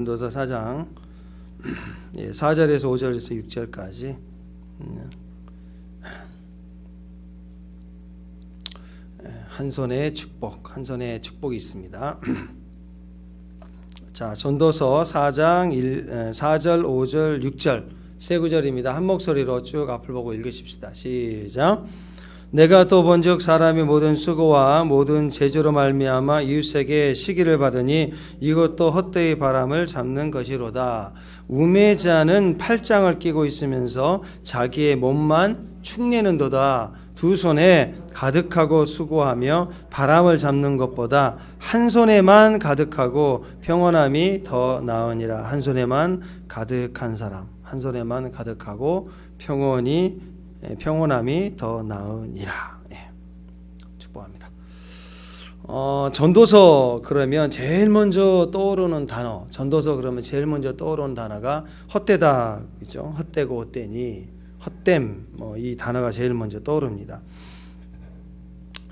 전도서 4장 4절에서 5절에서 6절까지 한 손의 축복이 있습니다. 자, 전도서 4장 4절, 5절, 6절 세 구절입니다. 한 목소리로 쭉 앞을 보고 읽으십시다. 시작. 내가 또 본즉 사람이 모든 수고와 모든 제조로 말미암아 이웃에게 시기를 받으니 이것도 헛되이 바람을 잡는 것이로다. 우매자는 팔짱을 끼고 있으면서 자기의 몸만 축내는도다. 두 손에 가득하고 수고하며 바람을 잡는 것보다 한 손에만 가득하고 평온함이 더 나으니라. 한 손에만 가득한 사람, 한 손에만 가득하고 평온함이 더 나으니라. 축복합니다. 전도서 그러면 제일 먼저 떠오르는 단어, 전도서 그러면 제일 먼저 떠오르는 단어가 헛되다, 그죠? 헛되고 헛되니, 헛됨, 이 단어가 제일 먼저 떠오릅니다.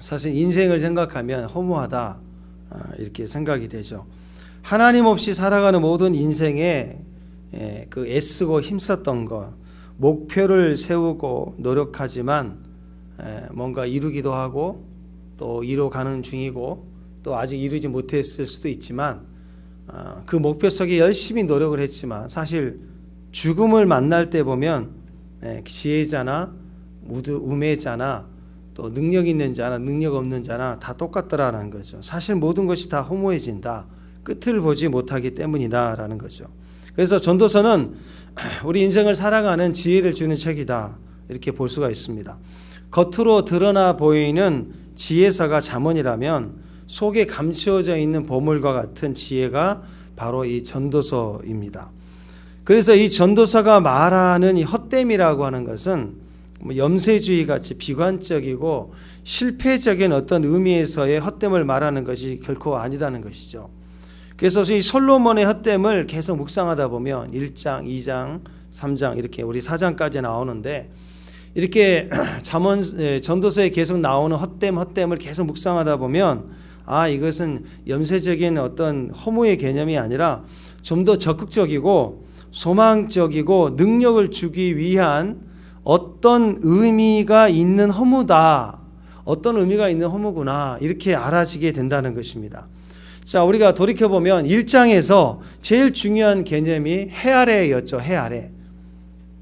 사실 인생을 생각하면 허무하다, 이렇게 생각이 되죠. 하나님 없이 살아가는 모든 인생에 그 애쓰고 힘썼던 것, 목표를 세우고 노력하지만 뭔가 이루기도 하고 또 이뤄가는 중이고 또 아직 이루지 못했을 수도 있지만 그 목표 속에 열심히 노력을 했지만 사실 죽음을 만날 때 보면 지혜자나 우매자나 또 능력 있는 자나 능력 없는 자나 다 똑같더라는 거죠. 사실 모든 것이 다 허무해진다. 끝을 보지 못하기 때문이다 라는 거죠. 그래서 전도서는 우리 인생을 살아가는 지혜를 주는 책이다, 이렇게 볼 수가 있습니다. 겉으로 드러나 보이는 지혜서가 잠언이라면 속에 감추어져 있는 보물과 같은 지혜가 바로 이 전도서입니다. 그래서 이 전도서가 말하는 이 헛됨이라고 하는 것은 염세주의 같이 비관적이고 실패적인 어떤 의미에서의 헛됨을 말하는 것이 결코 아니다는 것이죠. 그래서 이 솔로몬의 헛됨을 계속 묵상하다 보면 1장, 2장, 3장 이렇게 우리 4장까지 나오는데 이렇게 전도서에 계속 나오는 헛됨을 계속 묵상하다 보면 이것은 염세적인 어떤 허무의 개념이 아니라 좀 더 적극적이고 소망적이고 능력을 주기 위한 어떤 의미가 있는 허무다, 어떤 의미가 있는 허무구나, 이렇게 알아지게 된다는 것입니다. 자, 우리가 돌이켜보면 1장에서 제일 중요한 개념이 해 아래였죠. 해 아래.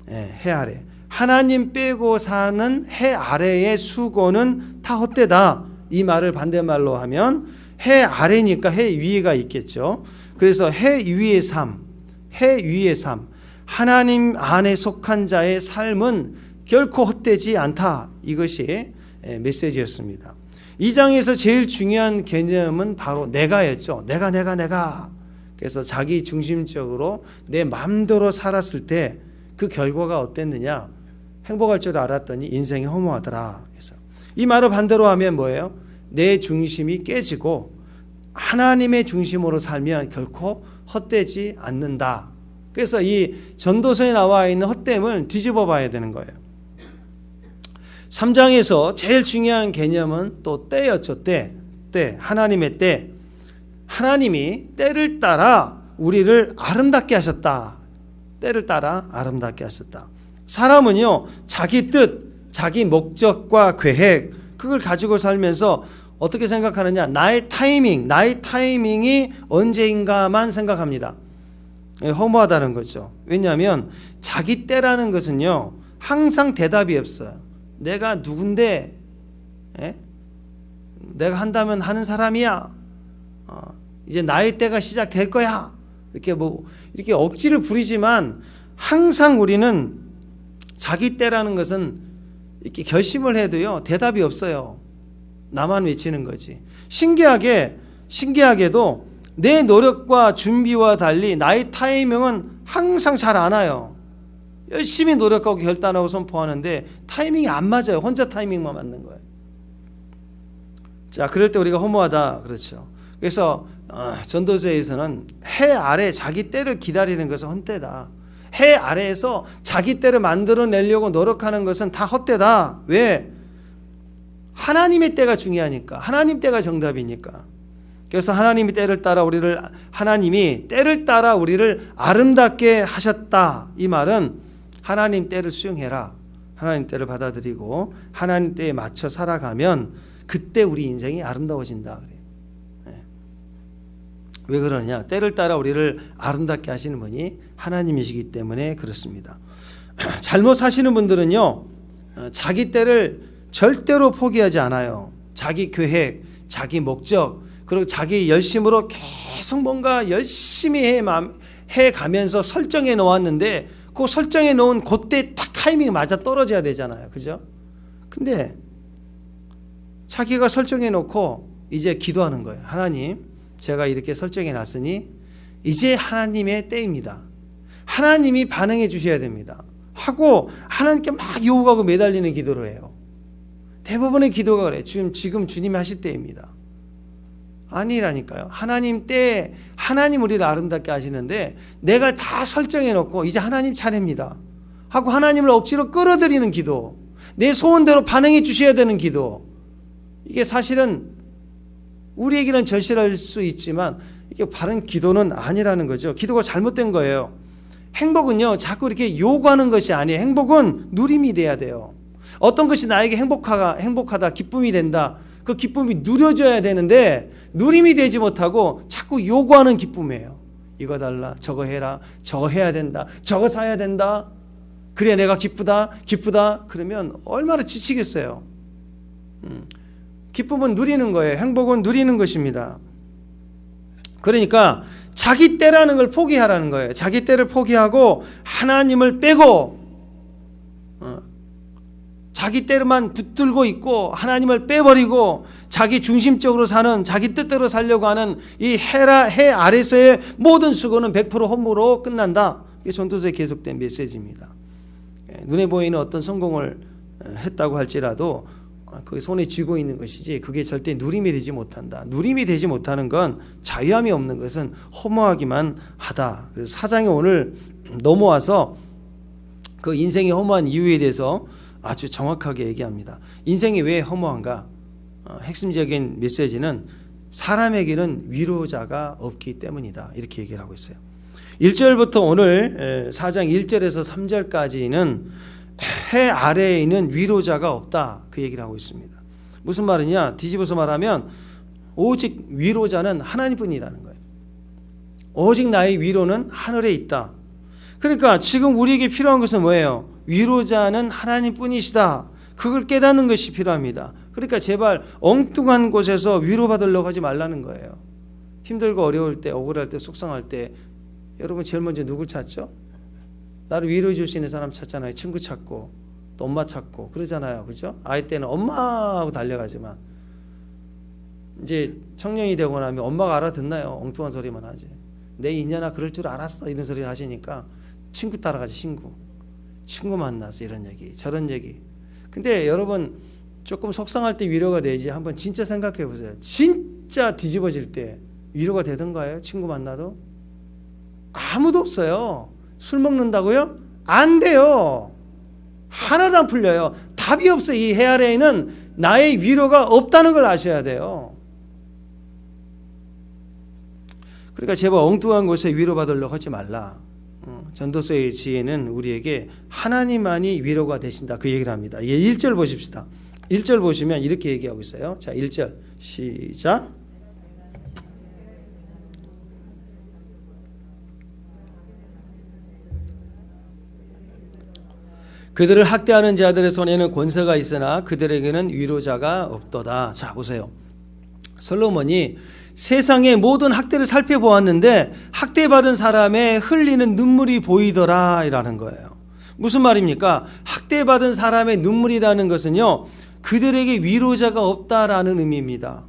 해 아래. 하나님 빼고 사는 해 아래의 수고는 다 헛되다. 이 말을 반대말로 하면 해 아래니까 해 위에가 있겠죠. 그래서 해 위의 삶, 하나님 안에 속한 자의 삶은 결코 헛되지 않다. 이것이 메시지였습니다. 2장에서 제일 중요한 개념은 바로 내가였죠. 내가. 그래서 자기 중심적으로 내 마음대로 살았을 때 그 결과가 어땠느냐? 행복할 줄 알았더니 인생이 허무하더라. 그래서 이 말을 반대로 하면 뭐예요? 내 중심이 깨지고 하나님의 중심으로 살면 결코 헛되지 않는다. 그래서 이 전도서에 나와 있는 헛됨을 뒤집어 봐야 되는 거예요. 3장에서 제일 중요한 개념은 또 때였죠. 때. 하나님의 때. 하나님이 때를 따라 우리를 아름답게 하셨다. 때를 따라 아름답게 하셨다. 사람은요, 자기 뜻, 자기 목적과 계획, 그걸 가지고 살면서 어떻게 생각하느냐? 나의 타이밍이 언제인가만 생각합니다. 허무하다는 거죠. 왜냐하면 자기 때라는 것은요, 항상 대답이 없어요. 내가 누군데, 내가 한다면 하는 사람이야. 이제 나의 때가 시작될 거야. 이렇게 억지를 부리지만 항상 우리는 자기 때라는 것은 이렇게 결심을 해도요, 대답이 없어요. 나만 외치는 거지. 신기하게도 내 노력과 준비와 달리 나의 타이밍은 항상 잘 안 와요. 열심히 노력하고 결단하고 선포하는데 타이밍이 안 맞아요. 혼자 타이밍만 맞는 거예요. 자, 그럴 때 우리가 허무하다, 그렇죠. 그래서 전도서에서는 해 아래 자기 때를 기다리는 것은 헛되다. 해 아래에서 자기 때를 만들어내려고 노력하는 것은 다 헛되다. 왜? 하나님의 때가 중요하니까. 하나님 때가 정답이니까. 그래서 하나님이 때를 따라 우리를 아름답게 하셨다. 이 말은 하나님 때를 수용해라. 하나님 때를 받아들이고 하나님 때에 맞춰 살아가면 그때 우리 인생이 아름다워진다. 그래요. 왜 그러느냐? 때를 따라 우리를 아름답게 하시는 분이 하나님이시기 때문에 그렇습니다. 잘못 사시는 분들은요, 자기 때를 절대로 포기하지 않아요. 자기 계획, 자기 목적, 그리고 자기 열심으로 계속 뭔가 열심히 해 가면서 설정해 놓았는데 그 설정해 놓은 그때 딱 타이밍이 맞아 떨어져야 되잖아요. 그죠? 근데 자기가 설정해 놓고 이제 기도하는 거예요. 하나님, 제가 이렇게 설정해 놨으니 이제 하나님의 때입니다. 하나님이 반응해 주셔야 됩니다. 하고 하나님께 막 요구하고 매달리는 기도를 해요. 대부분의 기도가 그래. 지금 주님이 하실 때입니다. 아니라니까요. 하나님 때 하나님 우리를 아름답게 하시는데 내가 다 설정해 놓고 이제 하나님 차례입니다 하고 하나님을 억지로 끌어들이는 기도, 내 소원대로 반응해 주셔야 되는 기도, 이게 사실은 우리에게는 절실할 수 있지만 이게 바른 기도는 아니라는 거죠. 기도가 잘못된 거예요. 행복은요, 자꾸 이렇게 요구하는 것이 아니에요. 행복은 누림이 돼야 돼요. 어떤 것이 나에게 행복하다, 기쁨이 된다. 그 기쁨이 누려져야 되는데 누림이 되지 못하고 자꾸 요구하는 기쁨이에요. 이거 달라, 저거 해라, 저거 해야 된다, 저거 사야 된다. 그래 내가 기쁘다. 그러면 얼마나 지치겠어요. 기쁨은 누리는 거예요. 행복은 누리는 것입니다. 그러니까 자기 때라는 걸 포기하라는 거예요. 자기 때를 포기하고 하나님을 빼고 자기 때로만 붙들고 있고 하나님을 빼버리고 자기 중심적으로 사는, 자기 뜻대로 살려고 하는 이 해 아래서의 모든 수고는 100% 헛무로 끝난다. 이게 전도서에 계속된 메시지입니다. 눈에 보이는 어떤 성공을 했다고 할지라도 그게 손에 쥐고 있는 것이지 그게 절대 누림이 되지 못한다. 누림이 되지 못하는 건, 자유함이 없는 것은 허무하기만 하다. 그래서 4장에 오늘 넘어와서 그 인생의 허무한 이유에 대해서 아주 정확하게 얘기합니다. 인생이 왜 허무한가? 핵심적인 메시지는 사람에게는 위로자가 없기 때문이다. 이렇게 얘기를 하고 있어요. 1절부터 오늘 4장 1절에서 3절까지는 해 아래에 있는 위로자가 없다. 그 얘기를 하고 있습니다. 무슨 말이냐? 뒤집어서 말하면 오직 위로자는 하나님뿐이라는 거예요. 오직 나의 위로는 하늘에 있다. 그러니까 지금 우리에게 필요한 것은 뭐예요? 위로자는 하나님뿐이시다. 그걸 깨닫는 것이 필요합니다. 그러니까 제발 엉뚱한 곳에서 위로받으려고 하지 말라는 거예요. 힘들고 어려울 때, 억울할 때, 속상할 때 여러분 제일 먼저 누굴 찾죠? 나를 위로해 줄 수 있는 사람 찾잖아요. 친구 찾고 또 엄마 찾고 그러잖아요. 그죠? 아이 때는 엄마 하고 달려가지만 이제 청년이 되고 나면 엄마가 알아듣나요? 엉뚱한 소리만 하지. 내 인연아 그럴 줄 알았어 이런 소리를 하시니까 친구 따라가지. 친구 만나서 이런 얘기 저런 얘기. 근데 여러분 조금 속상할 때 위로가 되지 한번 진짜 생각해 보세요. 진짜 뒤집어질 때 위로가 되던가요? 친구 만나도? 아무도 없어요. 술 먹는다고요? 안 돼요. 하나도 안 풀려요. 답이 없어요. 이 해 아래에는 나의 위로가 없다는 걸 아셔야 돼요. 그러니까 제발 엉뚱한 곳에 위로받으려고 하지 말라. 전도서의 지혜는 우리에게 하나님만이 위로가 되신다. 그 얘기를 합니다. 1절 보십시다. 1절 보시면 이렇게 얘기하고 있어요. 자, 1절 시작. 그들을 학대하는 자들의 손에는 권세가 있으나 그들에게는 위로자가 없도다. 자, 보세요. 솔로몬이 세상의 모든 학대를 살펴보았는데 학대받은 사람의 흘리는 눈물이 보이더라 이라는 거예요. 무슨 말입니까? 학대받은 사람의 눈물이라는 것은요, 그들에게 위로자가 없다라는 의미입니다.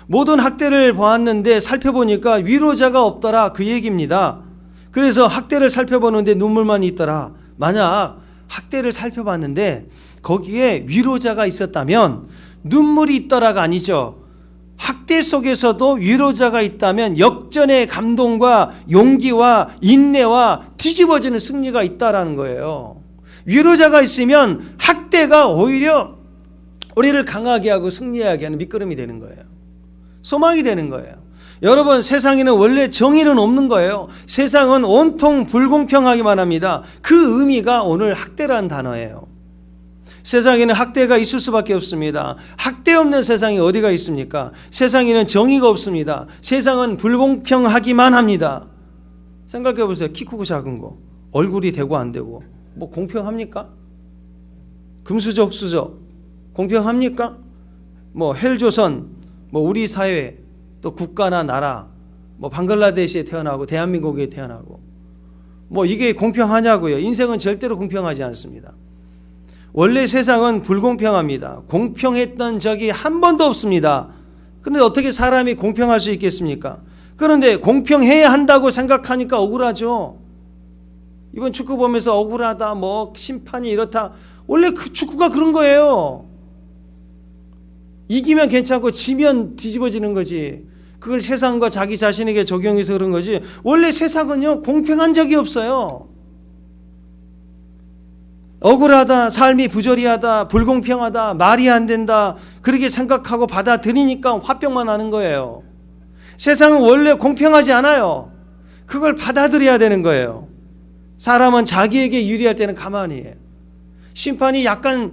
모든 학대를 보았는데 살펴보니까 위로자가 없더라 그 얘기입니다. 그래서 학대를 살펴보는데 눈물만 있더라. 만약 학대를 살펴봤는데 거기에 위로자가 있었다면 눈물이 있더라가 아니죠. 학대 속에서도 위로자가 있다면 역전의 감동과 용기와 인내와 뒤집어지는 승리가 있다라는 거예요. 위로자가 있으면 학대가 오히려 우리를 강하게 하고 승리하게 하는 밑거름이 되는 거예요. 소망이 되는 거예요. 여러분, 세상에는 원래 정의는 없는 거예요. 세상은 온통 불공평하기만 합니다. 그 의미가 오늘 학대라는 단어예요. 세상에는 학대가 있을 수밖에 없습니다. 학대 없는 세상이 어디가 있습니까? 세상에는 정의가 없습니다. 세상은 불공평하기만 합니다. 생각해 보세요. 키 크고 작은 거, 얼굴이 되고 안 되고, 뭐 공평합니까? 금수저옥수저 공평합니까? 뭐 헬조선, 뭐 우리 사회, 또 국가나 나라, 뭐 방글라데시에 태어나고 대한민국에 태어나고, 뭐 이게 공평하냐고요? 인생은 절대로 공평하지 않습니다. 원래 세상은 불공평합니다. 공평했던 적이 한 번도 없습니다. 그런데 어떻게 사람이 공평할 수 있겠습니까? 그런데 공평해야 한다고 생각하니까 억울하죠. 이번 축구 보면서 억울하다, 뭐 심판이 이렇다. 원래 그 축구가 그런 거예요. 이기면 괜찮고 지면 뒤집어지는 거지. 그걸 세상과 자기 자신에게 적용해서 그런 거지. 원래 세상은요, 공평한 적이 없어요. 억울하다, 삶이 부조리하다, 불공평하다, 말이 안 된다, 그렇게 생각하고 받아들이니까 화병만 하는 거예요. 세상은 원래 공평하지 않아요. 그걸 받아들여야 되는 거예요. 사람은 자기에게 유리할 때는 가만히 해요. 심판이 약간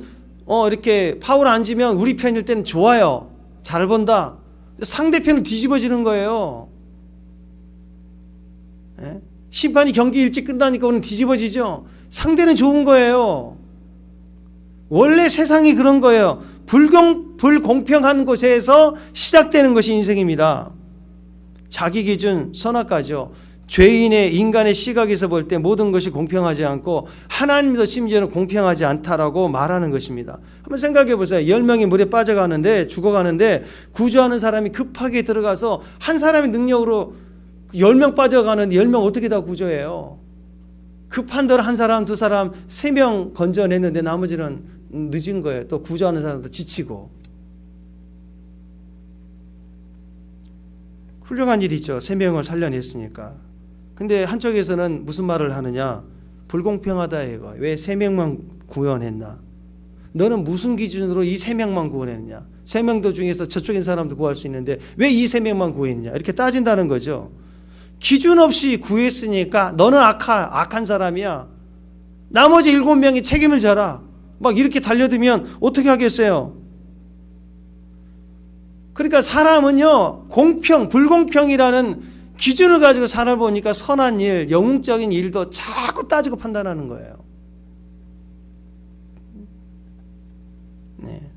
이렇게 파울 안 지면 우리 편일 때는 좋아요. 잘 본다. 상대편은 뒤집어지는 거예요. 예? 심판이 경기 일찍 끝나니까 오늘 뒤집어지죠. 상대는 좋은 거예요. 원래 세상이 그런 거예요. 불공평한 곳에서 시작되는 것이 인생입니다. 자기 기준, 선악과죠. 죄인의 인간의 시각에서 볼 때 모든 것이 공평하지 않고 하나님도 심지어는 공평하지 않다라고 말하는 것입니다. 한번 생각해 보세요. 10명이 물에 빠져가는데, 죽어가는데 구조하는 사람이 급하게 들어가서 한 사람의 능력으로 10명 빠져가는데 10명 어떻게 다 구조해요? 급한 대로 한 사람, 두 사람, 3명 건져냈는데 나머지는 늦은 거예요. 또 구조하는 사람도 지치고. 훌륭한 일이죠. 3명을 살려냈으니까. 근데 한쪽에서는 무슨 말을 하느냐? 불공평하다 이거. 왜 3명만 구원했나? 너는 무슨 기준으로 이 3명만 구원했느냐? 3명도 중에서 저쪽인 사람도 구할 수 있는데 왜 이 3명만 구했냐? 이렇게 따진다는 거죠. 기준 없이 구했으니까 너는 악한 사람이야. 나머지 7명이 책임을 져라. 막 이렇게 달려들면 어떻게 하겠어요? 그러니까 사람은요, 불공평이라는 기준을 가지고 살아보니까 선한 일, 영적인 일도 자꾸 따지고 판단하는 거예요. 네.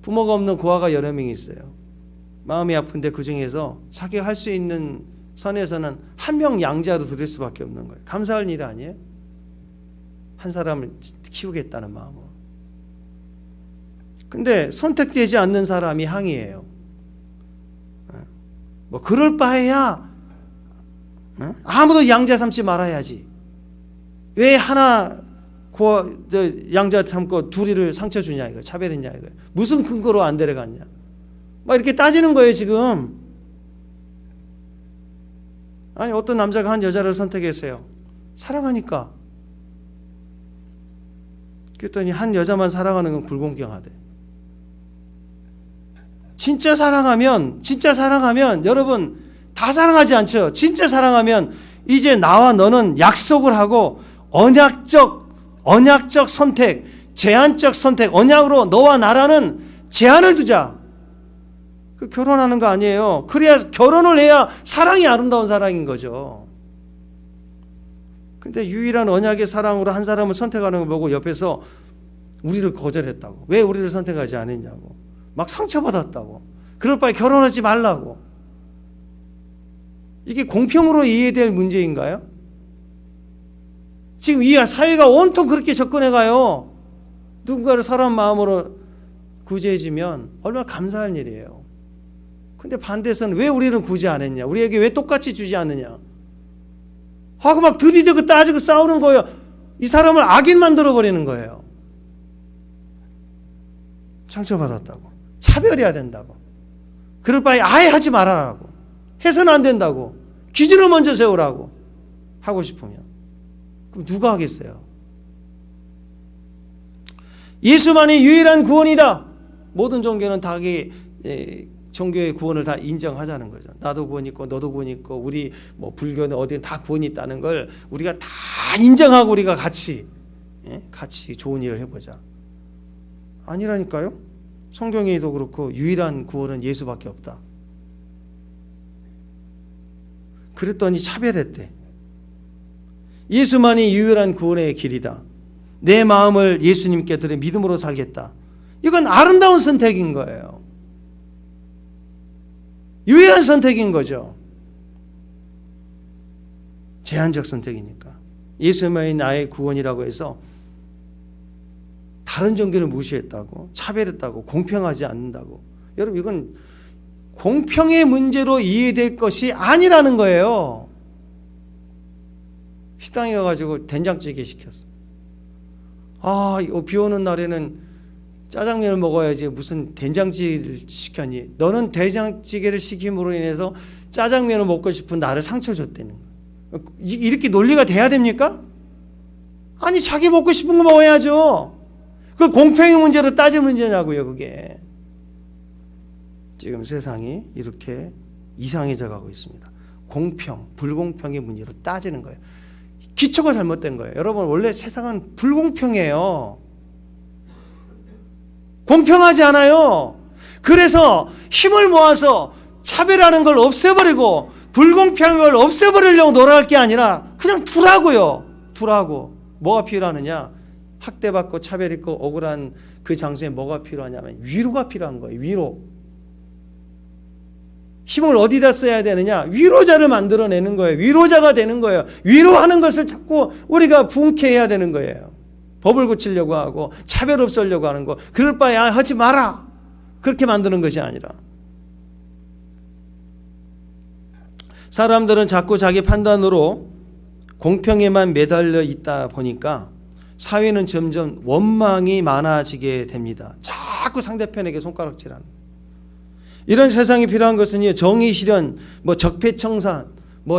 부모가 없는 고아가 여러 명이 있어요. 마음이 아픈데 그 중에서 자기가 할 수 있는 선에서는 한 명 양자로 드릴 수밖에 없는 거예요. 감사할 일 아니에요? 한 사람을 키우겠다는 마음으로. 근데 선택되지 않는 사람이 항의해요. 뭐 그럴 바에야 아무도 양자 삼지 말아야지. 왜 하나 양자 삼고 둘이를 상처 주냐 이거, 차별했냐 이거. 무슨 근거로 안 데려갔냐. 막 이렇게 따지는 거예요 지금. 아니 어떤 남자가 한 여자를 선택했어요. 사랑하니까. 그랬더니 한 여자만 사랑하는 건 불공평하대. 진짜 사랑하면 여러분 다 사랑하지 않죠. 진짜 사랑하면 이제 나와 너는 약속을 하고 언약적 선택, 제한적 선택, 언약으로 너와 나라는 제한을 두자. 그 결혼하는 거 아니에요. 그래야 결혼을 해야 사랑이 아름다운 사랑인 거죠. 근데 유일한 언약의 사랑으로 한 사람을 선택하는 걸 보고 옆에서 우리를 거절했다고. 왜 우리를 선택하지 않았냐고. 막 상처받았다고. 그럴 바에 결혼하지 말라고. 이게 공평으로 이해될 문제인가요? 지금 이 사회가 온통 그렇게 접근해가요. 누군가를 사람 마음으로 구제해주면 얼마나 감사할 일이에요. 근데 반대에서는 왜 우리는 구제 안 했냐? 우리에게 왜 똑같이 주지 않느냐? 하고 막 들이대고 따지고 싸우는 거예요. 이 사람을 악인 만들어버리는 거예요. 상처받았다고. 차별해야 된다고. 그럴 바에 아예 하지 말아라고. 해서는 안 된다고. 기준을 먼저 세우라고. 하고 싶으면. 그럼 누가 하겠어요? 예수만이 유일한 구원이다. 모든 종교는 자기 종교의 구원을 다 인정하자는 거죠. 나도 구원 있고 너도 구원 있고 우리 뭐 불교는 어디는 다 구원이 있다는 걸 우리가 다 인정하고 우리가 같이 좋은 일을 해보자. 아니라니까요. 성경에도 그렇고 유일한 구원은 예수밖에 없다. 그랬더니 차별했대. 예수만이 유일한 구원의 길이다. 내 마음을 예수님께 드려 믿음으로 살겠다. 이건 아름다운 선택인 거예요. 유일한 선택인 거죠. 제한적 선택이니까. 예수만이 나의 구원이라고 해서 다른 종교를 무시했다고, 차별했다고, 공평하지 않는다고. 여러분, 이건 공평의 문제로 이해될 것이 아니라는 거예요. 식당에 가가지고 된장찌개 시켰어. 비 오는 날에는 짜장면을 먹어야지 무슨 된장찌개를 시켰니? 너는 된장찌개를 시킴으로 인해서 짜장면을 먹고 싶은 나를 상처 줬다는 거야. 이렇게 논리가 돼야 됩니까? 아니, 자기 먹고 싶은 거 먹어야죠. 그 공평의 문제로 따질 문제냐고요, 그게. 지금 세상이 이렇게 이상해져 가고 있습니다. 공평, 불공평의 문제로 따지는 거예요. 기초가 잘못된 거예요. 여러분, 원래 세상은 불공평해요. 공평하지 않아요. 그래서 힘을 모아서 차별하는 걸 없애버리고 불공평을 없애버리려고 노력할 게 아니라 그냥 두라고요. 두라고. 뭐가 필요하느냐? 학대받고 차별했고 억울한 그 장소에 뭐가 필요하냐면 위로가 필요한 거예요. 위로. 힘을 어디다 써야 되느냐? 위로자를 만들어내는 거예요. 위로자가 되는 거예요. 위로하는 것을 자꾸 우리가 부흥케 해야 되는 거예요. 법을 고치려고 하고 차별 없애려고 하는 거, 그럴 바에 하지 마라, 그렇게 만드는 것이 아니라. 사람들은 자꾸 자기 판단으로 공평에만 매달려 있다 보니까 사회는 점점 원망이 많아지게 됩니다. 자꾸 상대편에게 손가락질하는. 이런 세상이 필요한 것은 정의 실현, 적폐청산,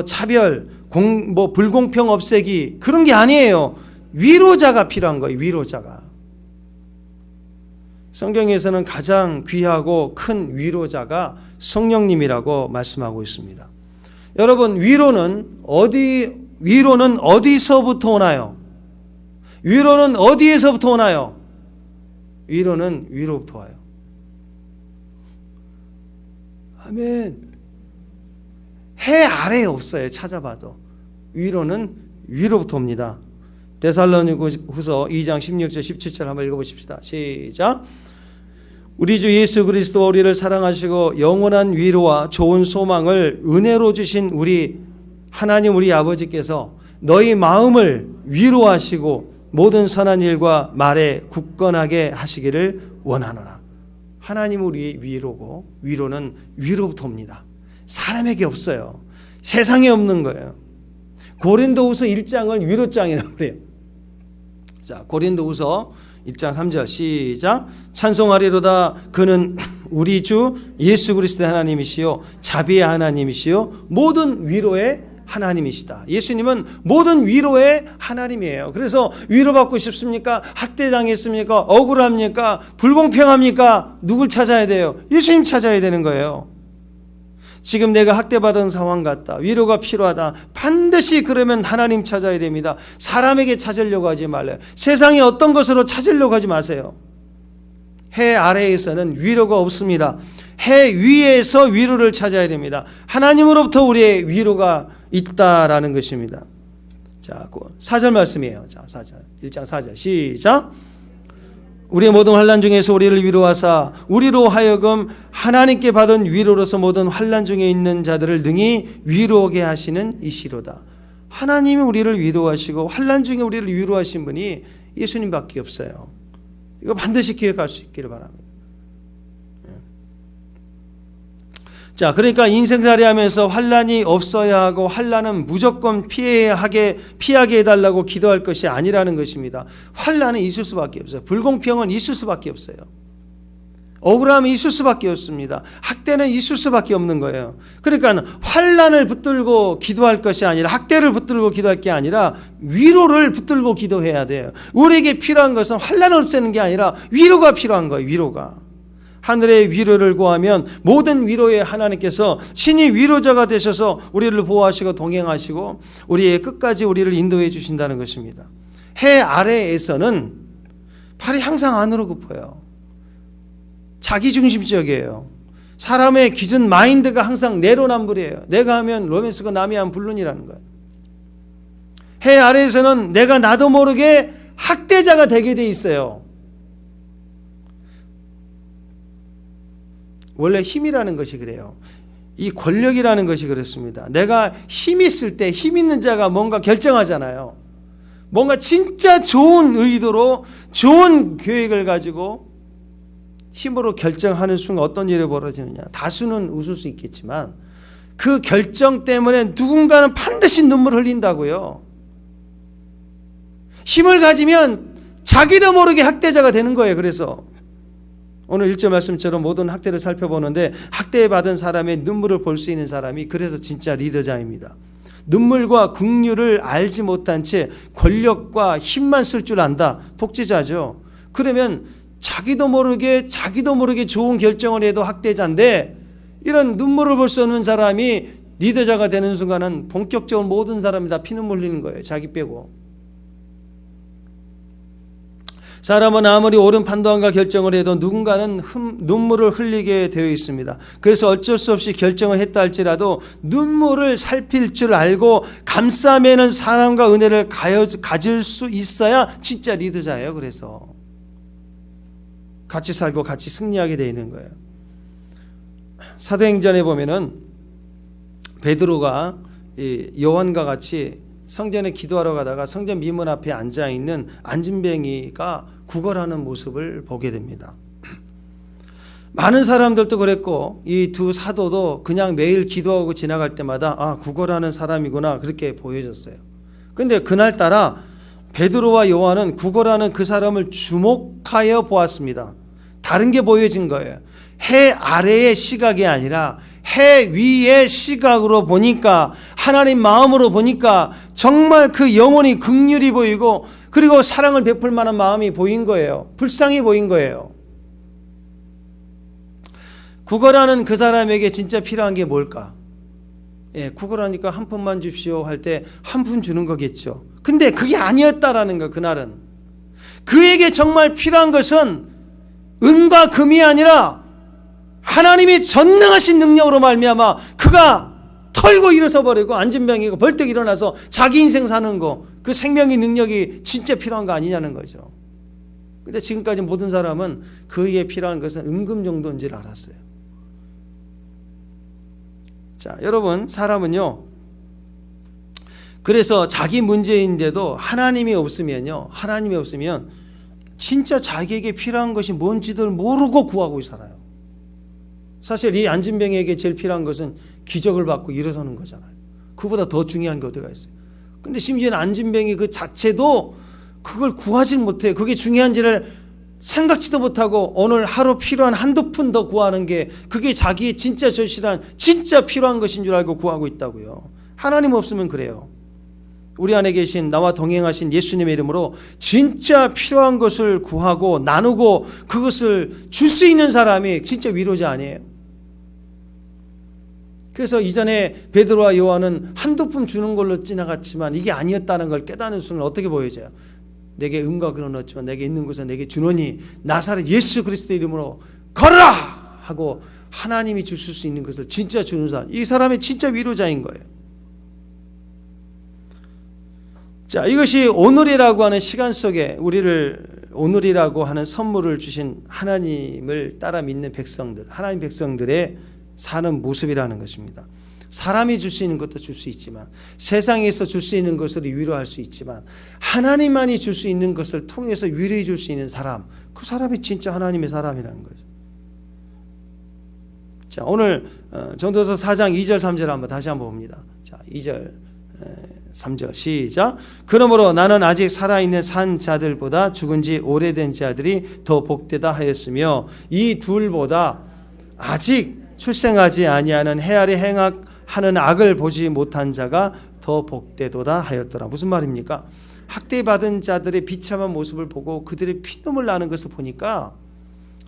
차별, 불공평 없애기, 그런 게 아니에요. 위로자가 필요한 거예요. 위로자가. 성경에서는 가장 귀하고 큰 위로자가 성령님이라고 말씀하고 있습니다. 여러분, 위로는 어디서부터 오나요? 위로는 어디에서부터 오나요? 위로는 위로부터 와요. 아멘. 해 아래에 없어요. 찾아봐도. 위로는 위로부터 옵니다. 데살로니가후서 2장 16절 17절 한번 읽어보십시다. 시작. 우리 주 예수 그리스도와 우리를 사랑하시고 영원한 위로와 좋은 소망을 은혜로 주신 우리 하나님 우리 아버지께서 너희 마음을 위로하시고 모든 선한 일과 말에 굳건하게 하시기를 원하노라. 하나님은 우리 위로고 위로는 위로부터 옵니다. 사람에게 없어요. 세상에 없는 거예요. 고린도후서 1장을 위로장이라고 그래요. 자, 고린도후서 1장 3절 시작. 찬송하리로다. 그는 우리 주 예수 그리스도의 하나님이시요 자비의 하나님이시요 모든 위로의 하나님이시다. 예수님은 모든 위로의 하나님이에요. 그래서 위로받고 싶습니까? 학대당했습니까? 억울합니까? 불공평합니까? 누굴 찾아야 돼요? 예수님 찾아야 되는 거예요. 지금 내가 학대받은 상황 같다, 위로가 필요하다, 반드시 그러면 하나님 찾아야 됩니다. 사람에게 찾으려고 하지 말래요. 세상의 어떤 것으로 찾으려고 하지 마세요. 해 아래에서는 위로가 없습니다. 해 위에서 위로를 찾아야 됩니다. 하나님으로부터 우리의 위로가 있다라는 것입니다. 자, 4절 말씀이에요. 자, 4절. 1장 4절. 시작. 우리의 모든 환난 중에서 우리를 위로하사 우리로 하여금 하나님께 받은 위로로서 모든 환난 중에 있는 자들을 능히 위로하게 하시는 이시로다. 하나님이 우리를 위로하시고 환난 중에 우리를 위로하신 분이 예수님밖에 없어요. 이거 반드시 기억할 수 있기를 바랍니다. 자, 그러니까 인생살이 하면서 환난이 없어야 하고 환난은 무조건 피하게 해달라고 기도할 것이 아니라는 것입니다. 환난은 있을 수밖에 없어요. 불공평은 있을 수밖에 없어요. 억울함이 있을 수밖에 없습니다. 학대는 있을 수밖에 없는 거예요. 그러니까 환난을 붙들고 기도할 것이 아니라, 학대를 붙들고 기도할 게 아니라 위로를 붙들고 기도해야 돼요. 우리에게 필요한 것은 환난을 없애는 게 아니라 위로가 필요한 거예요. 위로가. 하늘의 위로를 구하면 모든 위로에 하나님께서 신이 위로자가 되셔서 우리를 보호하시고 동행하시고 우리의 끝까지 우리를 인도해 주신다는 것입니다. 해 아래에서는 팔이 항상 안으로 굽어요. 자기중심적이에요. 사람의 기준 마인드가 항상 내로남불이에요. 내가 하면 로맨스고 남이 하면 불륜이라는 거예요. 해 아래에서는 내가 나도 모르게 학대자가 되게 돼 있어요. 원래 힘이라는 것이 그래요. 이 권력이라는 것이 그렇습니다. 내가 힘 있을 때 힘 있는 자가 뭔가 결정하잖아요. 뭔가 진짜 좋은 의도로 좋은 계획을 가지고 힘으로 결정하는 순간 어떤 일이 벌어지느냐. 다수는 웃을 수 있겠지만 그 결정 때문에 누군가는 반드시 눈물을 흘린다고요. 힘을 가지면 자기도 모르게 학대자가 되는 거예요. 그래서 오늘 1절 말씀처럼 모든 학대를 살펴보는데 학대받은 사람의 눈물을 볼 수 있는 사람이 그래서 진짜 리더자입니다. 눈물과 긍휼을 알지 못한 채 권력과 힘만 쓸 줄 안다. 독재자죠. 그러면 자기도 모르게 좋은 결정을 해도 학대자인데 이런 눈물을 볼 수 없는 사람이 리더자가 되는 순간은 본격적으로 모든 사람이 다 피눈물 흘리는 거예요. 자기 빼고. 사람은 아무리 옳은 판단과 결정을 해도 누군가는 눈물을 흘리게 되어 있습니다. 그래서 어쩔 수 없이 결정을 했다 할지라도 눈물을 살필 줄 알고 감싸매는 사랑과 은혜를 가질 수 있어야 진짜 리더자예요. 그래서 같이 살고 같이 승리하게 되어 있는 거예요. 사도행전에 보면은 베드로가 요한과 같이 성전에 기도하러 가다가 성전 미문 앞에 앉아있는 안진뱅이가 구걸하는 모습을 보게 됩니다. 많은 사람들도 그랬고 이 두 사도도 그냥 매일 기도하고 지나갈 때마다 구걸하는 사람이구나 그렇게 보여졌어요. 근데 그날따라 베드로와 요한은 구걸하는 그 사람을 주목하여 보았습니다. 다른 게 보여진 거예요. 해 아래의 시각이 아니라 해 위의 시각으로 보니까 하나님 마음으로 보니까 정말 그 영혼이 긍휼이 보이고 그리고 사랑을 베풀 만한 마음이 보인 거예요. 불쌍히 보인 거예요. 구걸하는 그 사람에게 진짜 필요한 게 뭘까? 구걸하니까 한 푼만 줍시오 할 때 한 푼 주는 거겠죠. 근데 그게 아니었다라는 거. 그날은 그에게 정말 필요한 것은 은과 금이 아니라 하나님이 전능하신 능력으로 말미암아 그가 털고 일어서 버리고 안진병이고 벌떡 일어나서 자기 인생 사는 거, 그 생명의 능력이 진짜 필요한 거 아니냐는 거죠. 근데 지금까지 모든 사람은 그에게 필요한 것은 은금 정도인지를 알았어요. 자, 여러분, 사람은요, 그래서 자기 문제인데도 하나님이 없으면 진짜 자기에게 필요한 것이 뭔지도 모르고 구하고 살아요. 사실 이 안진병에게 제일 필요한 것은 기적을 받고 일어서는 거잖아요. 그보다 더 중요한 게 어디가 있어요. 근데 심지어는 안진병이 그 자체도 그걸 구하지 못해요. 그게 중요한지를 생각지도 못하고 오늘 하루 필요한 한두 푼 더 구하는 게 그게 자기의 진짜 절실한 진짜 필요한 것인 줄 알고 구하고 있다고요. 하나님 없으면 그래요. 우리 안에 계신 나와 동행하신 예수님의 이름으로 진짜 필요한 것을 구하고 나누고 그것을 줄 수 있는 사람이 진짜 위로자 아니에요. 그래서 이전에 베드로와 요한은 한두 푼 주는 걸로 지나갔지만 이게 아니었다는 걸 깨닫는 순간 어떻게 보여져요? 내게 은과 금은 없지만 내게 있는 것은 내게 주노니 나사렛 예수 그리스도의 이름으로 걸어라 하고 하나님이 주실 수 있는 것을 진짜 주는 사람, 이 사람이 진짜 위로자인 거예요. 자, 이것이 오늘이라고 하는 시간 속에 우리를 오늘이라고 하는 선물을 주신 하나님을 따라 믿는 백성들, 하나님 백성들의 사는 모습이라는 것입니다. 사람이 줄 수 있는 것도 줄 수 있지만 세상에서 줄 수 있는 것을 위로할 수 있지만 하나님만이 줄 수 있는 것을 통해서 위로해 줄 수 있는 사람, 그 사람이 진짜 하나님의 사람이라는 거죠. 자, 오늘 전도서 4장 2절 3절 한번 다시 한번 봅니다. 자, 2절 3절 시작. 그러므로 나는 아직 살아있는 산 자들보다 죽은 지 오래된 자들이 더 복되다 하였으며 이 둘보다 아직 출생하지 아니하는 해 아래 행하는 악을 보지 못한 자가 더 복되도다 하였더라. 무슨 말입니까? 학대받은 자들의 비참한 모습을 보고 그들의 피눈물 나는 것을 보니까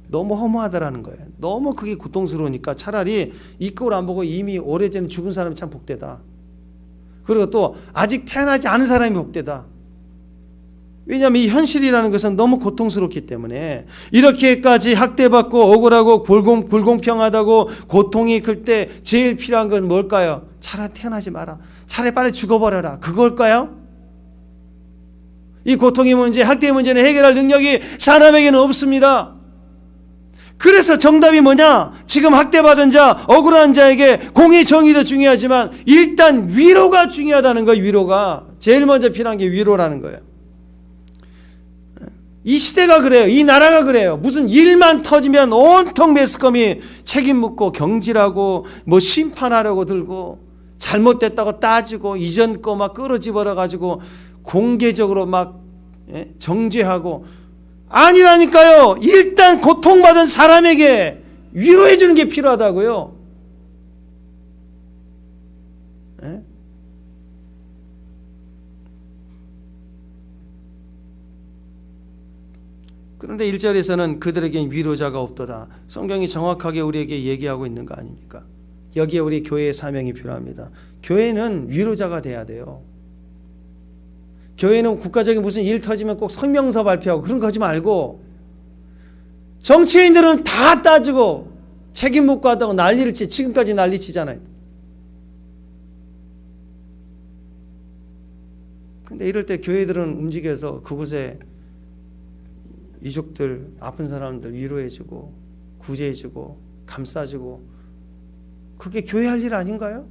너무 허무하다라는 거예요. 너무 그게 고통스러우니까 차라리 이 꼴 안 보고 이미 오래전에 죽은 사람이 참 복되다. 그리고 또 아직 태어나지 않은 사람이 복되다. 왜냐하면 이 현실이라는 것은 너무 고통스럽기 때문에 이렇게까지 학대받고 억울하고 불공평하다고 고통이 클 때 제일 필요한 건 뭘까요? 차라리 태어나지 마라. 차라리 빨리 죽어버려라. 그걸까요? 이 고통의 문제, 학대의 문제는 해결할 능력이 사람에게는 없습니다. 그래서 정답이 뭐냐? 지금 학대받은 자, 억울한 자에게 공의 정의도 중요하지만 일단 위로가 중요하다는 거예요. 위로가. 제일 먼저 필요한 게 위로라는 거예요. 이 시대가 그래요. 이 나라가 그래요. 무슨 일만 터지면 온통 매스컴이 책임 묻고 경질하고 뭐 심판하려고 들고 잘못됐다고 따지고 이전 거 막 끌어집어라 가지고 공개적으로 막 정죄하고 아니라니까요. 일단 고통받은 사람에게 위로해 주는 게 필요하다고요. 그런데 1절에서는 그들에겐 위로자가 없도다. 성경이 정확하게 우리에게 얘기하고 있는 거 아닙니까? 여기에 우리 교회의 사명이 필요합니다. 교회는 위로자가 돼야 돼요. 교회는 국가적인 무슨 일 터지면 꼭 성명서 발표하고 그런 거 하지 말고 정치인들은 다 따지고 책임 묻고 하다고 난리를 지금까지 난리 치잖아요. 근데 이럴 때 교회들은 움직여서 그곳에 유족들, 아픈 사람들 위로해주고 구제해주고 감싸주고 그게 교회 할 일 아닌가요?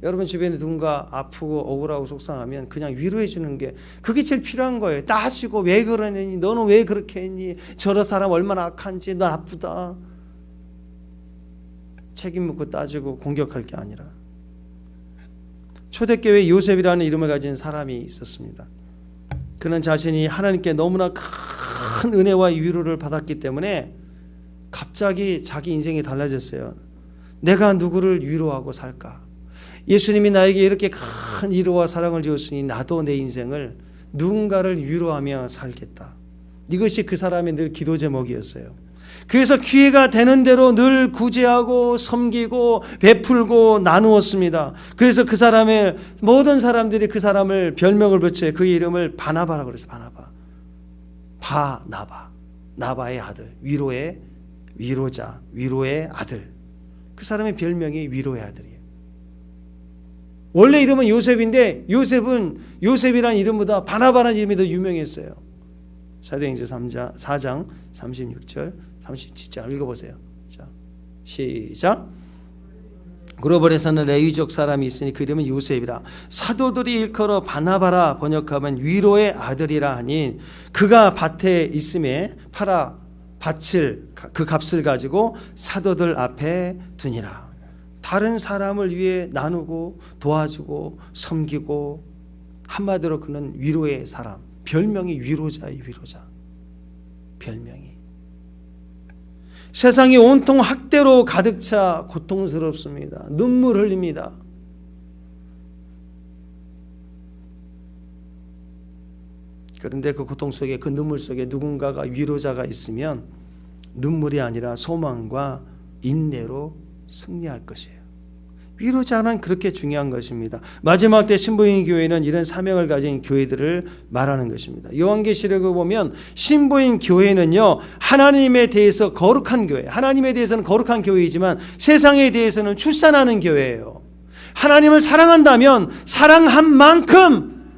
여러분 주변에 누군가 아프고 억울하고 속상하면 그냥 위로해주는 게 그게 제일 필요한 거예요. 따지고 왜 그러니? 너는 왜 그렇게 했니? 저런 사람 얼마나 악한지 너 아프다. 책임 묻고 따지고 공격할 게 아니라. 초대교회 요셉이라는 이름을 가진 사람이 있었습니다. 그는 자신이 하나님께 너무나 큰 은혜와 위로를 받았기 때문에 갑자기 자기 인생이 달라졌어요. 내가 누구를 위로하고 살까? 예수님이 나에게 이렇게 큰 위로와 사랑을 주었으니 나도 내 인생을 누군가를 위로하며 살겠다. 이것이 그 사람의 늘 기도 제목이었어요. 그래서 기회가 되는 대로 늘 구제하고 섬기고 베풀고 나누었습니다. 그래서 그 사람의 모든 사람들이 그 사람을 별명을 붙여요. 그 이름을 바나바라고 그래서 바나바. 바나바. 나바의 아들. 위로의 위로자. 위로의 아들. 그 사람의 별명이 위로의 아들이에요. 원래 이름은 요셉인데 요셉은 요셉이라는 이름보다 바나바라는 이름이 더 유명했어요. 사도행전 4장 36절 37절 읽어보세요. 자, 시작. 그로벌에서는 레위족 사람이 있으니 그 이름은 요셉이라. 사도들이 일컬어 바나바라 번역하면 위로의 아들이라 하니 그가 밭에 있음에 팔아 밭을 그 값을 가지고 사도들 앞에 두니라. 다른 사람을 위해 나누고 도와주고 섬기고 한마디로 그는 위로의 사람. 별명이 위로자의 위로자. 별명이. 세상이 온통 학대로 가득 차 고통스럽습니다. 눈물 흘립니다. 그런데 그 고통 속에 그 눈물 속에 누군가가 위로자가 있으면 눈물이 아니라 소망과 인내로 승리할 것이에요. 위로자는 그렇게 중요한 것입니다. 마지막 때 신부인 교회는 이런 사명을 가진 교회들을 말하는 것입니다. 요한계시록을 보면 신부인 교회는요, 하나님에 대해서 거룩한 교회, 하나님에 대해서는 거룩한 교회이지만 세상에 대해서는 출산하는 교회예요. 하나님을 사랑한다면 사랑한 만큼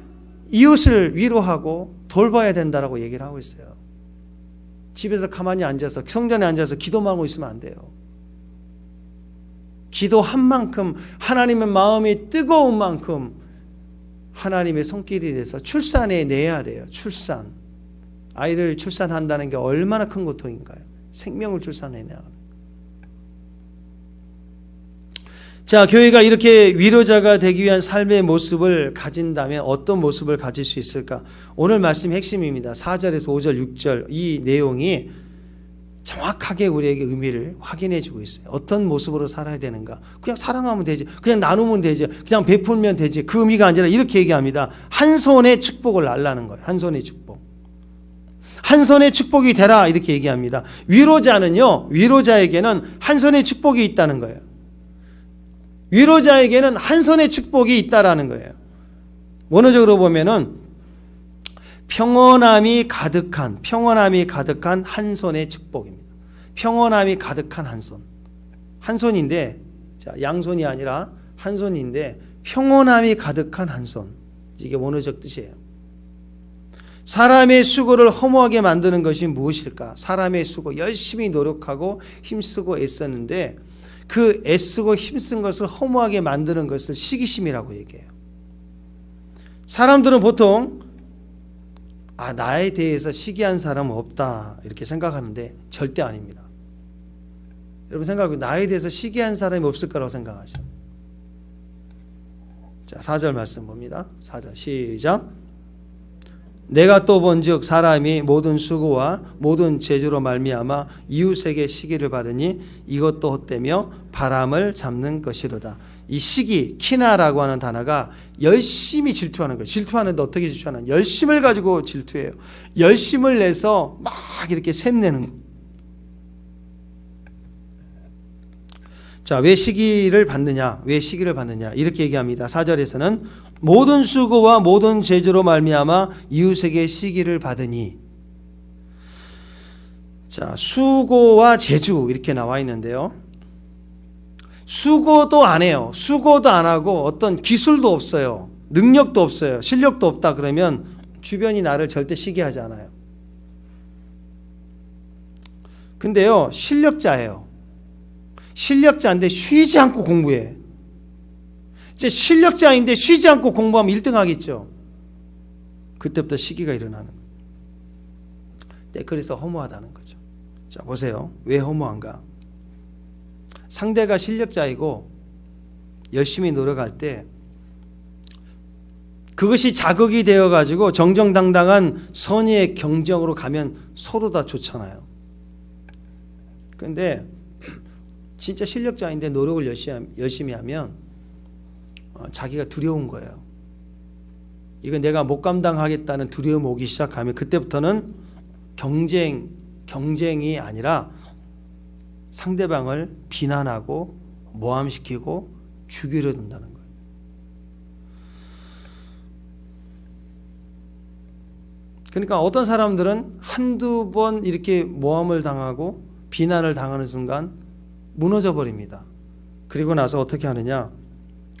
이웃을 위로하고 돌봐야 된다라고 얘기를 하고 있어요. 집에서 가만히 앉아서 성전에 앉아서 기도만 하고 있으면 안 돼요. 기도한 만큼 하나님의 마음이 뜨거운 만큼 하나님의 손길이 돼서 출산해 내야 돼요. 출산. 아이를 출산한다는 게 얼마나 큰 고통인가요? 생명을 출산해내야 하는. 자, 교회가 이렇게 위로자가 되기 위한 삶의 모습을 가진다면 어떤 모습을 가질 수 있을까? 오늘 말씀 핵심입니다. 4절에서 5절, 6절 이 내용이 정확하게 우리에게 의미를 확인해 주고 있어요. 어떤 모습으로 살아야 되는가? 그냥 사랑하면 되지. 그냥 나누면 되지. 그냥 베풀면 되지. 그 의미가 아니라 이렇게 얘기합니다. 한 손의 축복을 날라는 거예요. 한 손의 축복. 한 손의 축복이 되라 이렇게 얘기합니다. 위로자에게는 한 손의 축복이 있다는 거예요. 위로자에게는 한 손의 축복이 있다라는 거예요. 원어적으로 보면은 평온함이 가득한 한 손의 축복입니다. 평온함이 가득한 한 손. 한 손인데, 자, 양손이 아니라 한 손인데 평온함이 가득한 한 손. 이게 원어적 뜻이에요. 사람의 수고를 허무하게 만드는 것이 무엇일까? 사람의 수고, 열심히 노력하고 힘쓰고 애썼는데 그 애쓰고 힘쓴 것을 허무하게 만드는 것을 시기심이라고 얘기해요. 사람들은 보통 나에 대해서 시기한 사람은 없다 이렇게 생각하는데 절대 아닙니다. 여러분 생각하고 나에 대해서 시기한 사람이 없을 거라고 생각하죠. 자, 4절 말씀 봅니다. 4절 시작. 내가 또 본즉 사람이 모든 수고와 모든 재주로 말미암아 이웃에게 시기를 받으니 이것도 헛되며 바람을 잡는 것이로다. 이 시기, 키나라고 하는 단어가 열심히 질투하는 거예요. 질투하는데 어떻게 질투하는? 열심을 가지고 질투해요. 열심을 내서 막 이렇게 샘내는 거예요. 자, 왜 시기를 받느냐? 이렇게 얘기합니다. 4절에서는 모든 수고와 모든 재주로 말미암아 이웃에게 시기를 받으니. 자, 수고와 재주 이렇게 나와 있는데요. 수고도 안 해요. 수고도 안 하고 어떤 기술도 없어요. 능력도 없어요. 실력도 없다 그러면 주변이 나를 절대 시기하지 않아요. 근데요, 실력자예요. 실력자인데 쉬지 않고 공부해. 이제 실력자인데 쉬지 않고 공부하면 1등 하겠죠. 그때부터 시기가 일어나는 거예요. 그래서 허무하다는 거죠. 자, 보세요. 왜 허무한가? 상대가 실력자이고 열심히 노력할 때 그것이 자극이 되어가지고 정정당당한 선의의 경쟁으로 가면 서로 다 좋잖아요. 근데 진짜 실력자인데 노력을 열심히 하면 자기가 두려운 거예요. 이건 내가 못 감당하겠다는 두려움 오기 시작하면 그때부터는 경쟁이 아니라 상대방을 비난하고 모함시키고 죽이려 든다는 거예요. 그러니까 어떤 사람들은 한두 번 이렇게 모함을 당하고 비난을 당하는 순간 무너져 버립니다. 그리고 나서 어떻게 하느냐?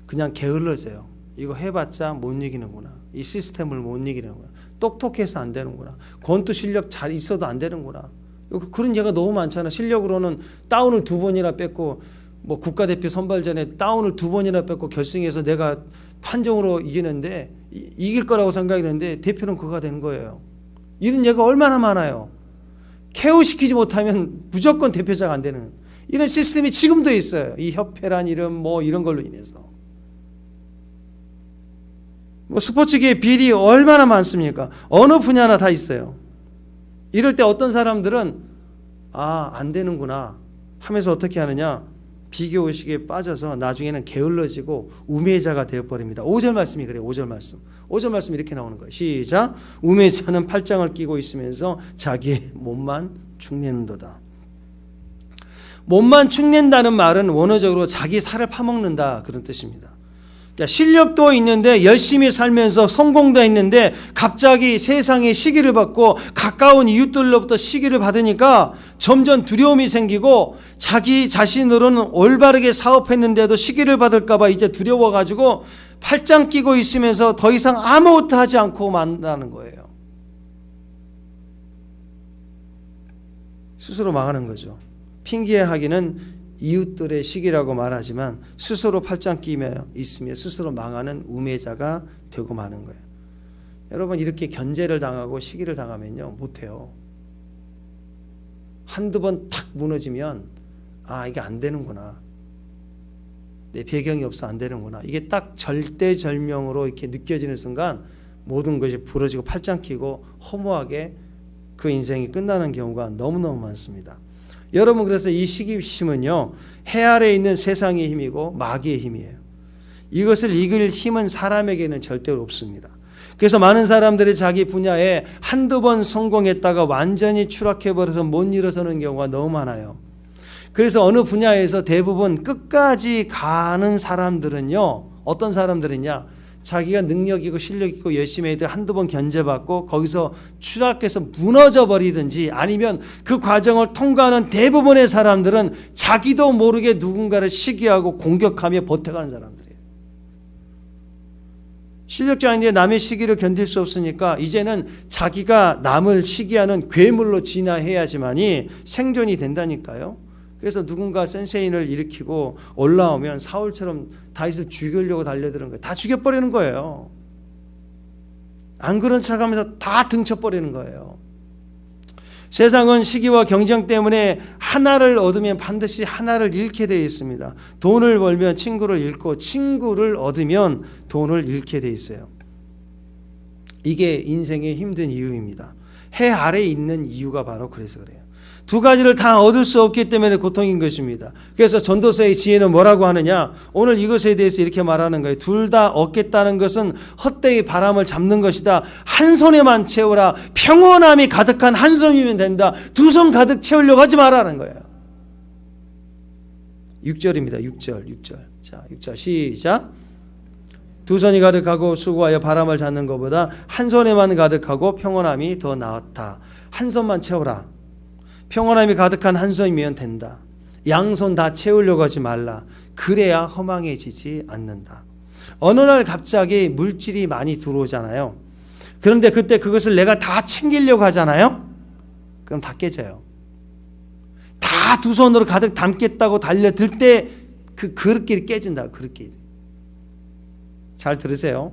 그냥 게을러져요. 이거 해봤자 못 이기는구나. 이 시스템을 못 이기는구나. 똑똑해서 안 되는구나. 권투 실력 잘 있어도 안 되는구나. 그런 예가 너무 많잖아. 실력으로는 다운을 2번이나 뺐고 뭐 국가대표 선발전에 다운을 2번이나 뺐고 결승에서 내가 판정으로 이기는데 이길 거라고 생각했는데 대표는 그가 된 거예요. 이런 예가 얼마나 많아요. 케어시키지 못하면 무조건 대표자가 안 되는 이런 시스템이 지금도 있어요. 이 협회란 이런 이런 걸로 인해서. 스포츠계의 비리 얼마나 많습니까? 어느 분야나 다 있어요. 이럴 때 어떤 사람들은 안 되는구나 하면서 어떻게 하느냐? 비교의식에 빠져서 나중에는 게을러지고 우매자가 되어버립니다. 5절 말씀이 그래요. 5절 말씀 이렇게 나오는 거예요. 시작. 우매자는 팔짱을 끼고 있으면서 자기의 몸만 축내는도다. 몸만 축낸다는 말은 원어적으로 자기 살을 파먹는다 그런 뜻입니다. 실력도 있는데 열심히 살면서 성공도 했는데 갑자기 세상에 시기를 받고 가까운 이웃들로부터 시기를 받으니까 점점 두려움이 생기고 자기 자신으로는 올바르게 사업했는데도 시기를 받을까 봐 이제 두려워가지고 팔짱 끼고 있으면서 더 이상 아무것도 하지 않고 만다는 거예요. 스스로 망하는 거죠. 핑계하기는 이웃들의 시기라고 말하지만 스스로 팔짱 끼며 있으며 스스로 망하는 우매자가 되고 마는 거예요. 여러분 이렇게 견제를 당하고 시기를 당하면요 못해요. 한두 번 탁 무너지면 이게 안 되는구나. 내 배경이 없어 안 되는구나. 이게 딱 절대절명으로 이렇게 느껴지는 순간 모든 것이 부러지고 팔짱 끼고 허무하게 그 인생이 끝나는 경우가 너무너무 많습니다. 여러분 그래서 이 시기심은요 해 아래에 있는 세상의 힘이고 마귀의 힘이에요. 이것을 이길 힘은 사람에게는 절대로 없습니다. 그래서 많은 사람들이 자기 분야에 한두 번 성공했다가 완전히 추락해버려서 못 일어서는 경우가 너무 많아요. 그래서 어느 분야에서 대부분 끝까지 가는 사람들은요, 어떤 사람들이냐, 자기가 능력 있고 실력 있고 열심히 해도 한두 번 견제받고 거기서 추락해서 무너져 버리든지, 아니면 그 과정을 통과하는 대부분의 사람들은 자기도 모르게 누군가를 시기하고 공격하며 버텨가는 사람들이에요. 실력자인데 남의 시기를 견딜 수 없으니까 이제는 자기가 남을 시기하는 괴물로 진화해야지만이 생존이 된다니까요. 그래서 누군가 센세인을 일으키고 올라오면 사울처럼 다윗을 죽이려고 달려드는 거예요. 다 죽여버리는 거예요. 안 그런 척하면서 다 등쳐버리는 거예요. 세상은 시기와 경쟁 때문에 하나를 얻으면 반드시 하나를 잃게 되어 있습니다. 돈을 벌면 친구를 잃고 친구를 얻으면 돈을 잃게 되어 있어요. 이게 인생의 힘든 이유입니다. 해 아래에 있는 이유가 바로 그래서 그래요. 두 가지를 다 얻을 수 없기 때문에 고통인 것입니다. 그래서 전도서의 지혜는 뭐라고 하느냐? 오늘 이것에 대해서 이렇게 말하는 거예요. 둘 다 얻겠다는 것은 헛되이 바람을 잡는 것이다. 한 손에만 채우라. 평온함이 가득한 한 손이면 된다. 두 손 가득 채우려고 하지 말라는 거예요. 6절입니다. 6절. 자, 6절 시작. 두 손이 가득하고 수고하여 바람을 잡는 것보다 한 손에만 가득하고 평온함이 더 나았다. 한 손만 채우라. 평온함이 가득한 한 손이면 된다. 양손 다 채우려고 하지 말라. 그래야 허망해지지 않는다. 어느 날 갑자기 물질이 많이 들어오잖아요. 그런데 그때 그것을 내가 다 챙기려고 하잖아요. 그럼 다 깨져요. 다 두 손으로 가득 담겠다고 달려들 때 그 그릇길이 깨진다. 그릇길이. 잘 들으세요.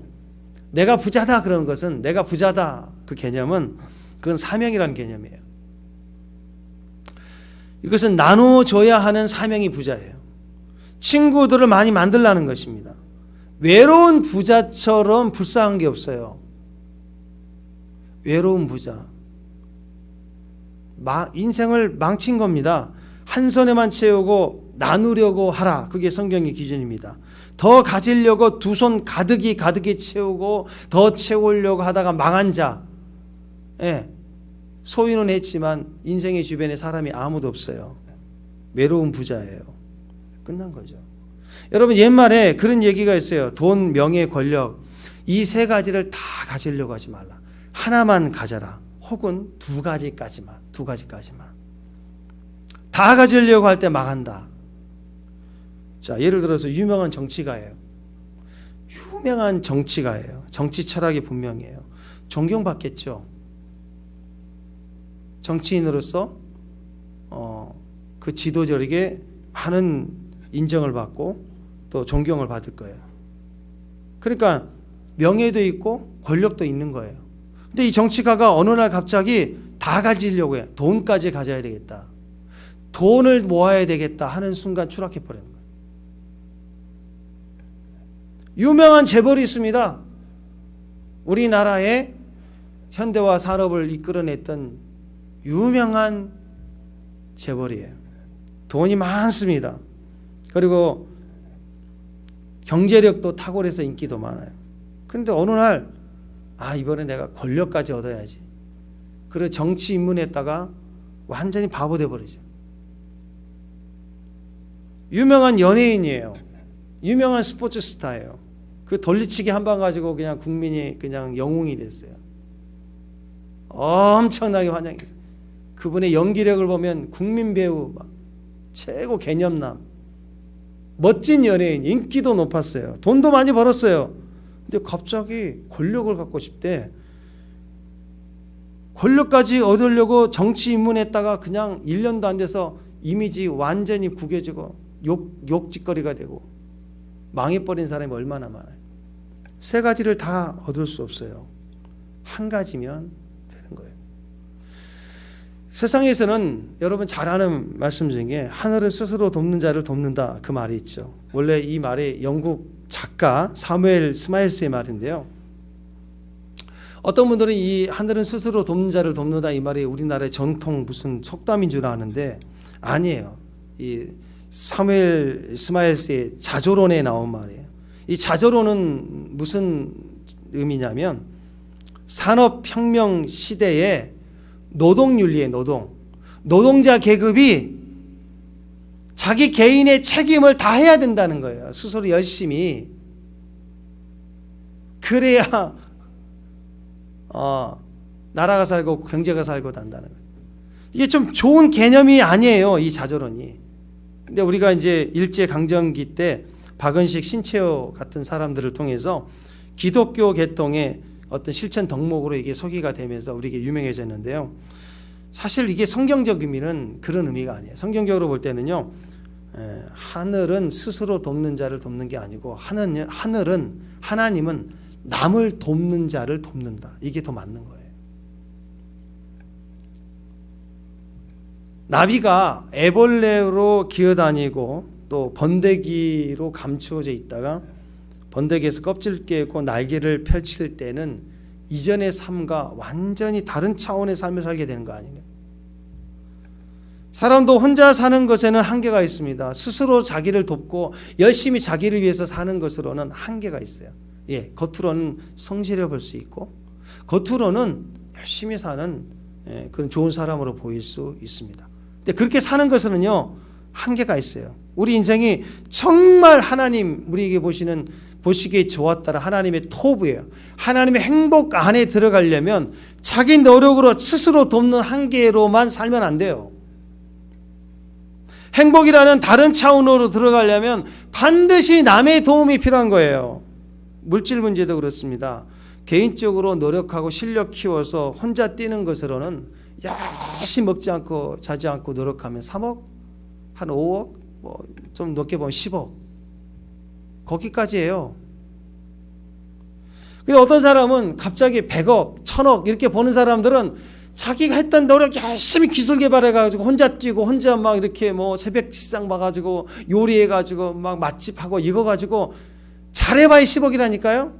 내가 부자다 그러는 것은, 내가 부자다 그 개념은 그건 사명이라는 개념이에요. 이것은 나눠줘야 하는 사명이 부자예요. 친구들을 많이 만들라는 것입니다. 외로운 부자처럼 불쌍한 게 없어요. 외로운 부자. 인생을 망친 겁니다. 한 손에만 채우고 나누려고 하라. 그게 성경의 기준입니다. 더 가지려고 두 손 가득히 채우고 더 채우려고 하다가 망한 자. 예. 소유는 했지만 인생의 주변에 사람이 아무도 없어요. 외로운 부자예요. 끝난 거죠. 여러분, 옛말에 그런 얘기가 있어요. 돈, 명예, 권력, 이 세 가지를 다 가지려고 하지 말라. 하나만 가져라. 혹은 두 가지까지만. 다 가지려고 할 때 망한다. 자, 예를 들어서 유명한 정치가예요. 정치 철학이 분명해요. 존경받겠죠. 정치인으로서 그 지도자에게 많은 인정을 받고 또 존경을 받을 거예요. 그러니까 명예도 있고 권력도 있는 거예요. 근데 이 정치가가 어느 날 갑자기 다 가지려고 해요. 돈까지 가져야 되겠다. 돈을 모아야 되겠다 하는 순간 추락해버리는 거예요. 유명한 재벌이 있습니다. 우리나라의 현대화 산업을 이끌어냈던 유명한 재벌이에요. 돈이 많습니다. 그리고 경제력도 탁월해서 인기도 많아요. 그런데 어느 날 이번에 내가 권력까지 얻어야지. 그래서 정치 입문했다가 완전히 바보 돼버리죠. 유명한 연예인이에요. 유명한 스포츠 스타예요. 그 돌리치기 한 방 가지고 그냥 국민이 그냥 영웅이 됐어요. 엄청나게 환영했어요. 그분의 연기력을 보면 국민 배우, 막 최고 개념남, 멋진 연예인, 인기도 높았어요. 돈도 많이 벌었어요. 근데 갑자기 권력을 갖고 싶대. 권력까지 얻으려고 정치 입문했다가 그냥 1년도 안 돼서 이미지 완전히 구겨지고 욕짓거리가 되고 망해버린 사람이 얼마나 많아요. 세 가지를 다 얻을 수 없어요. 한 가지면 되는 거예요. 세상에서는 여러분 잘 아는 말씀 중에 하늘은 스스로 돕는 자를 돕는다, 그 말이 있죠. 원래 이 말이 영국 작가 사무엘 스마일스의 말인데요. 어떤 분들은 이 하늘은 스스로 돕는 자를 돕는다 이 말이 우리나라의 전통 무슨 속담인 줄 아는데 아니에요. 이 사무엘 스마일스의 자조론에 나온 말이에요. 이 자조론은 무슨 의미냐면 산업혁명 시대에 노동윤리의 노동자 계급이 자기 개인의 책임을 다 해야 된다는 거예요. 스스로 열심히. 그래야 나라가 살고 경제가 살고 한다는 거예요. 이게 좀 좋은 개념이 아니에요, 이 자조론이. 근데 우리가 이제 일제강점기 때 박은식, 신채호 같은 사람들을 통해서 기독교 개통의 어떤 실천 덕목으로 이게 소개가 되면서 우리에게 유명해졌는데요. 사실 이게 성경적 의미는 그런 의미가 아니에요. 성경적으로 볼 때는요, 하늘은 스스로 돕는 자를 돕는 게 아니고 하나님은 남을 돕는 자를 돕는다. 이게 더 맞는 거예요. 나비가 애벌레로 기어다니고 또 번데기로 감추어져 있다가 번데기에서 껍질 깨고 날개를 펼칠 때는 이전의 삶과 완전히 다른 차원의 삶을 살게 되는 거 아닌가요? 사람도 혼자 사는 것에는 한계가 있습니다. 스스로 자기를 돕고 열심히 자기를 위해서 사는 것으로는 한계가 있어요. 예, 겉으로는 성실해 볼 수 있고 겉으로는 열심히 사는 그런 좋은 사람으로 보일 수 있습니다. 근데 그렇게 사는 것은요 한계가 있어요. 우리 인생이 정말 하나님 우리에게 보시기에 좋았다라 하나님의 토부예요. 하나님의 행복 안에 들어가려면 자기 노력으로 스스로 돕는 한계로만 살면 안 돼요. 행복이라는 다른 차원으로 들어가려면 반드시 남의 도움이 필요한 거예요. 물질 문제도 그렇습니다. 개인적으로 노력하고 실력 키워서 혼자 뛰는 것으로는 열심히 먹지 않고 자지 않고 노력하면 3억, 한 5억, 좀 높게 보면 10억. 거기까지예요. 근데 어떤 사람은 갑자기 100억, 1000억 이렇게 버는 사람들은 자기가 했던 노력 열심히 기술 개발해가지고 혼자 뛰고 혼자 막 이렇게 새벽 식상 봐가지고 요리해가지고 막 맛집하고 이거 가지고 잘해봐야 10억이라니까요.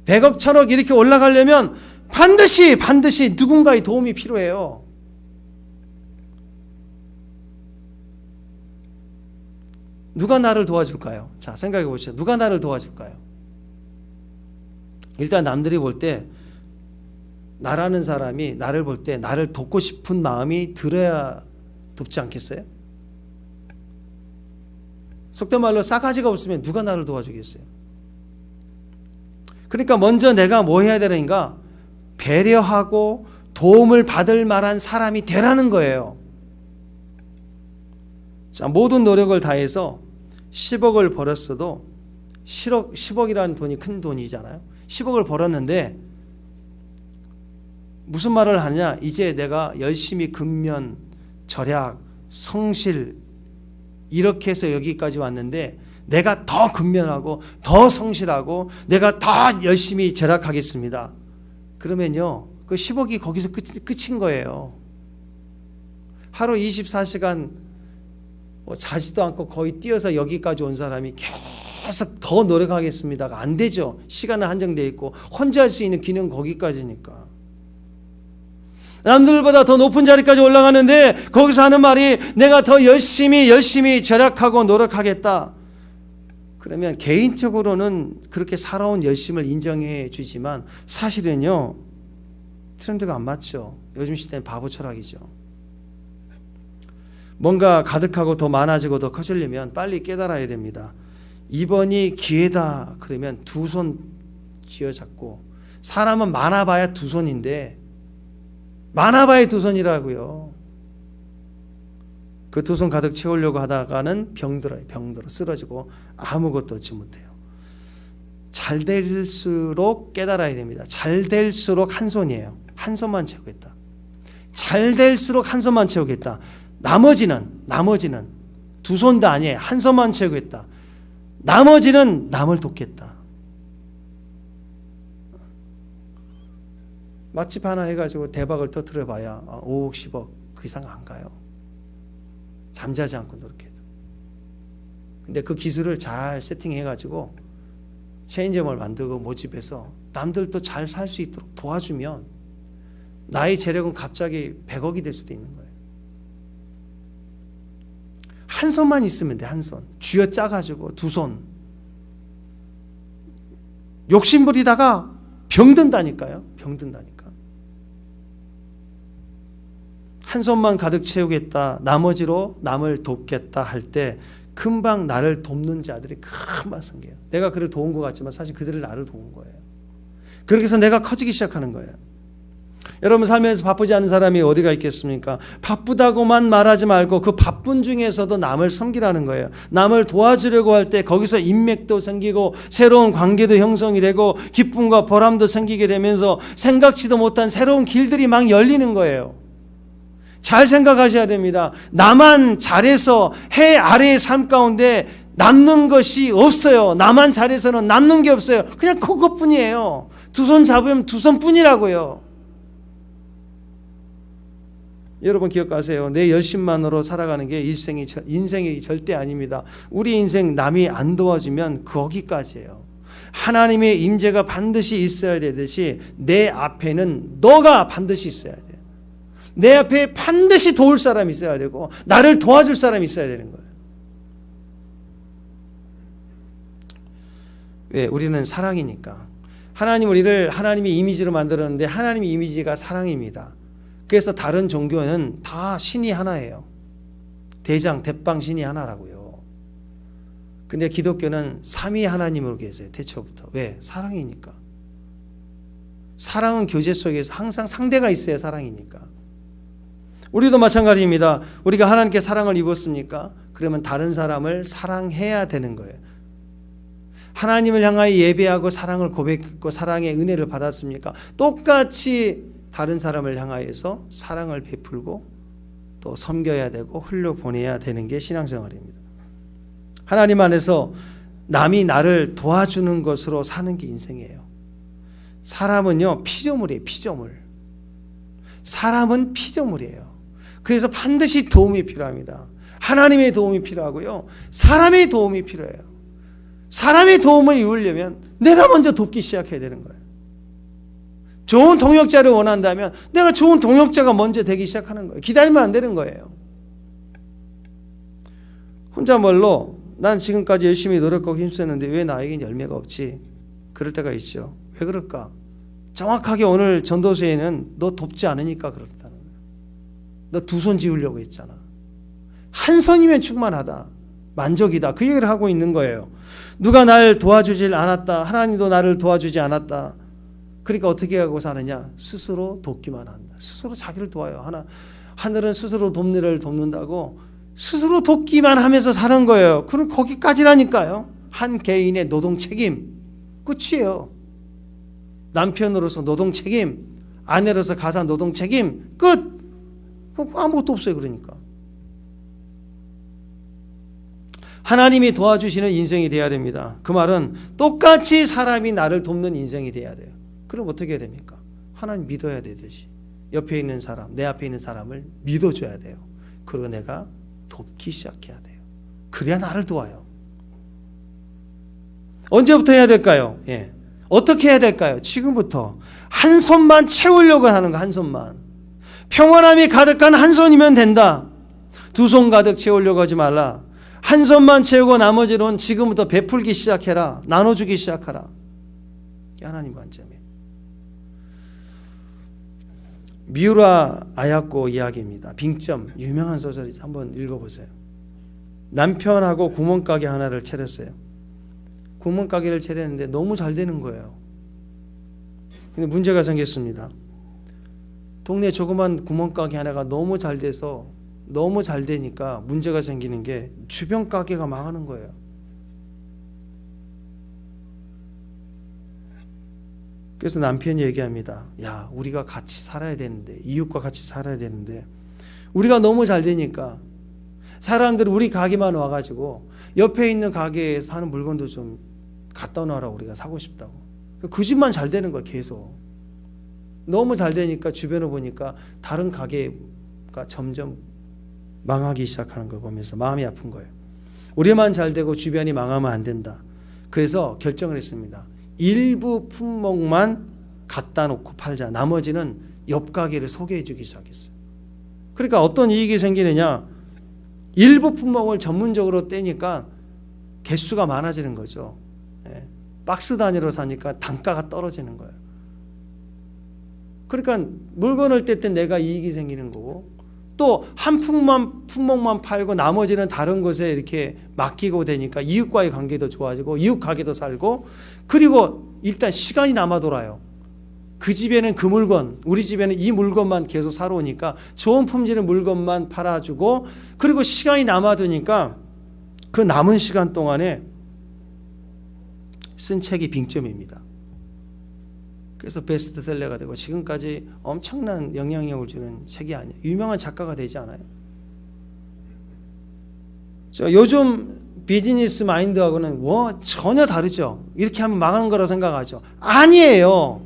100억, 1000억 이렇게 올라가려면 반드시 누군가의 도움이 필요해요. 누가 나를 도와줄까요? 자, 생각해 보시죠. 누가 나를 도와줄까요? 일단 남들이 볼 때 나라는 사람이 나를 볼 때 나를 돕고 싶은 마음이 들어야 돕지 않겠어요? 속된 말로 싸가지가 없으면 누가 나를 도와주겠어요? 그러니까 먼저 내가 뭐 해야 되는가? 배려하고 도움을 받을 만한 사람이 되라는 거예요. 자, 모든 노력을 다해서 10억을 벌었어도 10억이라는 돈이 큰 돈이잖아요. 10억을 벌었는데 무슨 말을 하냐? 이제 내가 열심히 근면, 절약, 성실 이렇게 해서 여기까지 왔는데 내가 더 근면하고 더 성실하고 내가 더 열심히 절약하겠습니다. 그러면요 그 10억이 거기서 끝인 거예요. 하루 24시간 자지도 않고 거의 뛰어서 여기까지 온 사람이 계속 더 노력하겠습니다가 안 되죠. 시간은 한정되어 있고 혼자 할 수 있는 기능 거기까지니까. 남들보다 더 높은 자리까지 올라가는데 거기서 하는 말이 내가 더 열심히 절약하고 노력하겠다. 그러면 개인적으로는 그렇게 살아온 열심을 인정해 주지만 사실은요 트렌드가 안 맞죠. 요즘 시대는 바보 철학이죠. 뭔가 가득하고 더 많아지고 더 커지려면 빨리 깨달아야 됩니다. 이번이 기회다 그러면 두 손 쥐어잡고, 사람은 많아봐야 두 손인데 많아봐야 두 손이라고요. 그 두 손 가득 채우려고 하다가는 병들어 쓰러지고 아무것도 얻지 못해요. 잘 될수록 깨달아야 됩니다. 잘 될수록 한 손이에요. 한 손만 채우겠다. 잘 될수록 한 손만 채우겠다. 나머지는 두 손도 아니에요. 한 손만 채우겠다. 나머지는 남을 돕겠다. 맛집 하나 해가지고 대박을 터뜨려 봐야 5억 10억 그 이상 안 가요. 잠자지 않고 노력해도. 근데 그 기술을 잘 세팅해가지고 체인점을 만들고 모집해서 남들도 잘 살 수 있도록 도와주면 나의 재력은 갑자기 100억이 될 수도 있는 거예요. 한 손만 있으면 돼. 한 손 쥐어짜가지고 두 손 욕심 부리다가 병든다니까요. 병든다니까. 한 손만 가득 채우겠다, 나머지로 남을 돕겠다 할 때 금방 나를 돕는 자들이 금방 생겨요. 내가 그를 도운 것 같지만 사실 그들이 나를 도운 거예요. 그렇게 해서 내가 커지기 시작하는 거예요. 여러분 삶에서 바쁘지 않은 사람이 어디가 있겠습니까? 바쁘다고만 말하지 말고 그 바쁜 중에서도 남을 섬기라는 거예요. 남을 도와주려고 할 때 거기서 인맥도 생기고 새로운 관계도 형성이 되고 기쁨과 보람도 생기게 되면서 생각지도 못한 새로운 길들이 막 열리는 거예요. 잘 생각하셔야 됩니다. 나만 잘해서 해 아래의 삶 가운데 남는 것이 없어요. 나만 잘해서는 남는 게 없어요. 그냥 그것뿐이에요. 두 손 잡으면 두 손뿐이라고요. 여러분 기억하세요. 내 열심만으로 살아가는 게 인생이 절대 아닙니다. 우리 인생 남이 안 도와주면 거기까지예요. 하나님의 임재가 반드시 있어야 되듯이 내 앞에는 너가 반드시 있어야 돼요. 내 앞에 반드시 도울 사람이 있어야 되고 나를 도와줄 사람이 있어야 되는 거예요. 왜? 우리는 사랑이니까. 하나님의 이미지로 만들었는데 하나님의 이미지가 사랑입니다. 그래서 다른 종교는 다 신이 하나예요. 대빵 신이 하나라고요. 근데 기독교는 삼위 하나님으로 계세요. 태초부터. 왜? 사랑이니까. 사랑은 교제 속에서 항상 상대가 있어야 사랑이니까. 우리도 마찬가지입니다. 우리가 하나님께 사랑을 입었습니까? 그러면 다른 사람을 사랑해야 되는 거예요. 하나님을 향하여 예배하고 사랑을 고백했고 사랑의 은혜를 받았습니까? 똑같이 다른 사람을 향하여서 사랑을 베풀고 또 섬겨야 되고 흘려보내야 되는 게 신앙생활입니다. 하나님 안에서 남이 나를 도와주는 것으로 사는 게 인생이에요. 사람은요 피조물이에요. 피조물. 사람은 피조물이에요. 그래서 반드시 도움이 필요합니다. 하나님의 도움이 필요하고요. 사람의 도움이 필요해요. 사람의 도움을 이루려면 내가 먼저 돕기 시작해야 되는 거예요. 좋은 동역자를 원한다면 내가 좋은 동역자가 먼저 되기 시작하는 거예요. 기다리면 안 되는 거예요. 혼자 뭘로 난 지금까지 열심히 노력하고 힘쓰는데 왜 나에겐 열매가 없지? 그럴 때가 있죠. 왜 그럴까? 정확하게 오늘 전도서에는 너 돕지 않으니까 그렇다는 거예요. 너 두 손 지으려고 했잖아. 한 손이면 충만하다. 만족이다. 그 얘기를 하고 있는 거예요. 누가 날 도와주질 않았다. 하나님도 나를 도와주지 않았다. 그러니까 어떻게 하고 사느냐? 스스로 돕기만 한다. 스스로 자기를 도와요. 하늘은 스스로 돕는 일을 돕는다고 스스로 돕기만 하면서 사는 거예요. 그럼 거기까지라니까요. 한 개인의 노동 책임. 끝이에요. 남편으로서 노동 책임, 아내로서 가사 노동 책임, 끝. 아무것도 없어요. 그러니까. 하나님이 도와주시는 인생이 돼야 됩니다. 그 말은 똑같이 사람이 나를 돕는 인생이 돼야 돼요. 그럼 어떻게 해야 됩니까? 하나님 믿어야 되듯이 옆에 있는 사람, 내 앞에 있는 사람을 믿어줘야 돼요. 그리고 내가 돕기 시작해야 돼요. 그래야 나를 도와요. 언제부터 해야 될까요? 어떻게 해야 될까요? 지금부터. 한 손만 채우려고 하는 거, 한 손만. 평안함이 가득한 한 손이면 된다. 두 손 가득 채우려고 하지 말라. 한 손만 채우고 나머지는 지금부터 베풀기 시작해라. 나눠주기 시작하라. 이게 하나님 관점이에요. 미우라 아야코 이야기입니다. 빙점, 유명한 소설이죠. 한번 읽어보세요. 남편하고 구멍가게 하나를 차렸어요. 구멍가게를 차렸는데 너무 잘 되는 거예요. 근데 문제가 생겼습니다. 동네 조그만 구멍가게 하나가 너무 잘 돼서 너무 잘 되니까 문제가 생기는 게 주변 가게가 망하는 거예요. 그래서 남편이 얘기합니다. 야, 우리가 같이 살아야 되는데, 이웃과 같이 살아야 되는데 우리가 너무 잘 되니까 사람들이 우리 가게만 와가지고 옆에 있는 가게에서 파는 물건도 좀 갖다 놓으라고 우리가 사고 싶다고. 그 집만 잘 되는 거야. 계속. 너무 잘 되니까 주변을 보니까 다른 가게가 점점 망하기 시작하는 걸 보면서 마음이 아픈 거예요. 우리만 잘 되고 주변이 망하면 안 된다. 그래서 결정을 했습니다. 일부 품목만 갖다 놓고 팔자. 나머지는 옆 가게를 소개해 주기 시작했어요. 그러니까 어떤 이익이 생기느냐? 일부 품목을 전문적으로 떼니까 개수가 많아지는 거죠. 박스 단위로 사니까 단가가 떨어지는 거예요. 그러니까 물건을 뗄 때 내가 이익이 생기는 거고, 또 한 품목만 팔고 나머지는 다른 곳에 이렇게 맡기고 되니까 이웃과의 관계도 좋아지고 이웃 가게도 살고, 그리고 일단 시간이 남아 돌아요. 그 집에는 그 물건, 우리 집에는 이 물건만 계속 사러 오니까 좋은 품질의 물건만 팔아주고, 그리고 시간이 남아두니까 그 남은 시간 동안에 쓴 책이 빙점입니다. 그래서 베스트셀러가 되고 지금까지 엄청난 영향력을 주는 책이 아니에요. 유명한 작가가 되지 않아요. 요즘 비즈니스 마인드하고는 전혀 다르죠. 이렇게 하면 망하는 거라고 생각하죠. 아니에요.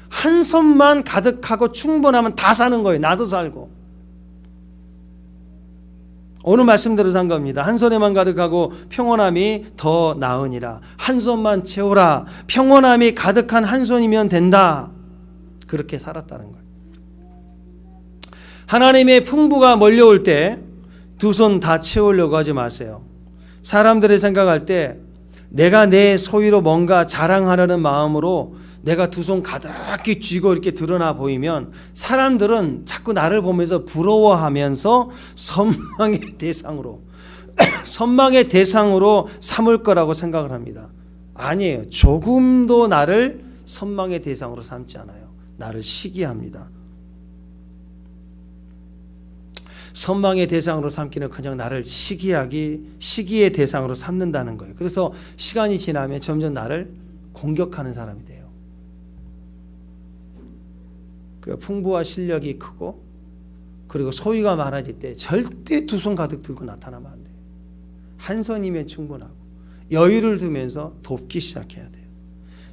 한 손만 가득하고 충분하면 다 사는 거예요. 나도 살고. 오늘 말씀대로 산 겁니다. 한 손에만 가득하고 평온함이 더 나으니라. 한 손만 채우라. 평온함이 가득한 한 손이면 된다. 그렇게 살았다는 거예요. 하나님의 풍부가 몰려올 때 두 손 다 채우려고 하지 마세요. 사람들이 생각할 때 내가 내 소유로 뭔가 자랑하려는 마음으로 내가 두 손 가득히 쥐고 이렇게 드러나 보이면 사람들은 자꾸 나를 보면서 부러워하면서 선망의 대상으로 삼을 거라고 생각을 합니다. 아니에요. 조금도 나를 선망의 대상으로 삼지 않아요. 나를 시기합니다. 선망의 대상으로 삼기는 그냥 나를 시기의 대상으로 삼는다는 거예요. 그래서 시간이 지나면 점점 나를 공격하는 사람이 돼요. 그 풍부와 실력이 크고 그리고 소유가 많아질 때 절대 두 손 가득 들고 나타나면 안 돼요. 한 손이면 충분하고 여유를 두면서 돕기 시작해야 돼요.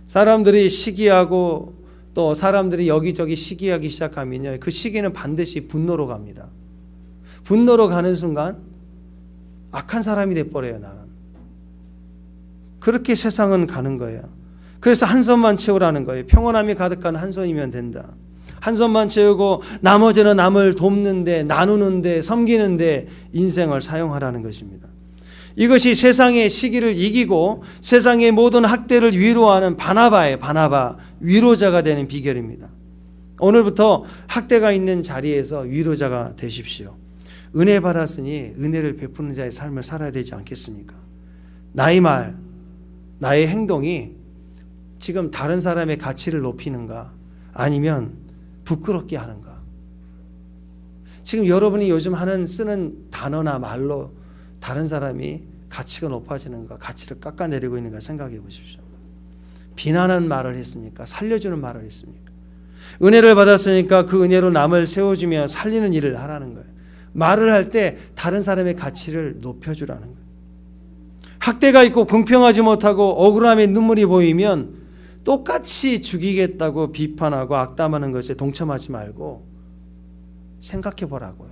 사람들이 시기하고 또 사람들이 여기저기 시기하기 시작하면요, 그 시기는 반드시 분노로 갑니다. 분노로 가는 순간 악한 사람이 돼버려요. 나는 그렇게 세상은 가는 거예요. 그래서 한 손만 채우라는 거예요. 평온함이 가득한 한 손이면 된다. 한 손만 채우고 나머지는 남을 돕는데, 나누는데, 섬기는데 인생을 사용하라는 것입니다. 이것이 세상의 시기를 이기고 세상의 모든 학대를 위로하는 바나바예요. 바나바, 위로자가 되는 비결입니다. 오늘부터 학대가 있는 자리에서 위로자가 되십시오. 은혜 받았으니 은혜를 베푸는 자의 삶을 살아야 되지 않겠습니까? 나의 말, 나의 행동이 지금 다른 사람의 가치를 높이는가, 아니면 부끄럽게 하는가? 지금 여러분이 요즘 쓰는 단어나 말로 다른 사람이 가치가 높아지는가, 가치를 깎아내리고 있는가 생각해 보십시오. 비난하는 말을 했습니까? 살려주는 말을 했습니까? 은혜를 받았으니까 그 은혜로 남을 세워주며 살리는 일을 하라는 거예요. 말을 할 때 다른 사람의 가치를 높여주라는 거예요. 학대가 있고 공평하지 못하고 억울함에 눈물이 보이면 똑같이 죽이겠다고 비판하고 악담하는 것에 동참하지 말고 생각해 보라고요.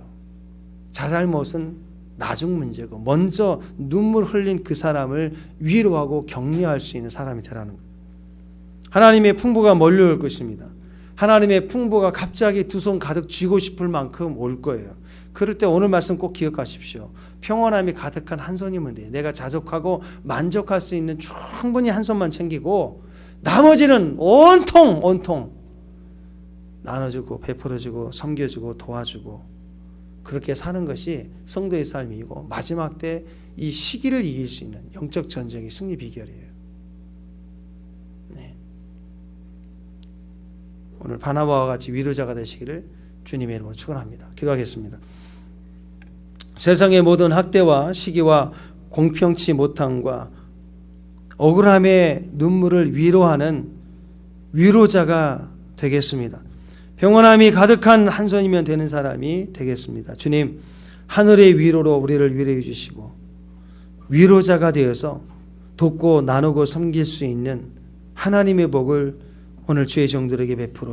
자잘못은 나중 문제고 먼저 눈물 흘린 그 사람을 위로하고 격려할 수 있는 사람이 되라는 거예요. 하나님의 풍부가 몰려올 것입니다. 하나님의 풍부가 갑자기 두 손 가득 쥐고 싶을 만큼 올 거예요. 그럴 때 오늘 말씀 꼭 기억하십시오. 평온함이 가득한 한 손이면 돼요. 내가 자족하고 만족할 수 있는 충분히 한 손만 챙기고 나머지는 온통 나눠주고 베풀어주고 섬겨주고 도와주고 그렇게 사는 것이 성도의 삶이고 마지막 때 이 시기를 이길 수 있는 영적 전쟁의 승리 비결이에요. 네. 오늘 바나바와 같이 위로자가 되시기를 주님의 이름으로 축원합니다. 기도하겠습니다. 세상의 모든 학대와 시기와 공평치 못함과 억울함의 눈물을 위로하는 위로자가 되겠습니다. 평온함이 가득한 한 손이면 되는 사람이 되겠습니다. 주님, 하늘의 위로로 우리를 위로해 주시고 위로자가 되어서 돕고 나누고 섬길 수 있는 하나님의 복을 오늘 주의 종들에게 베풀어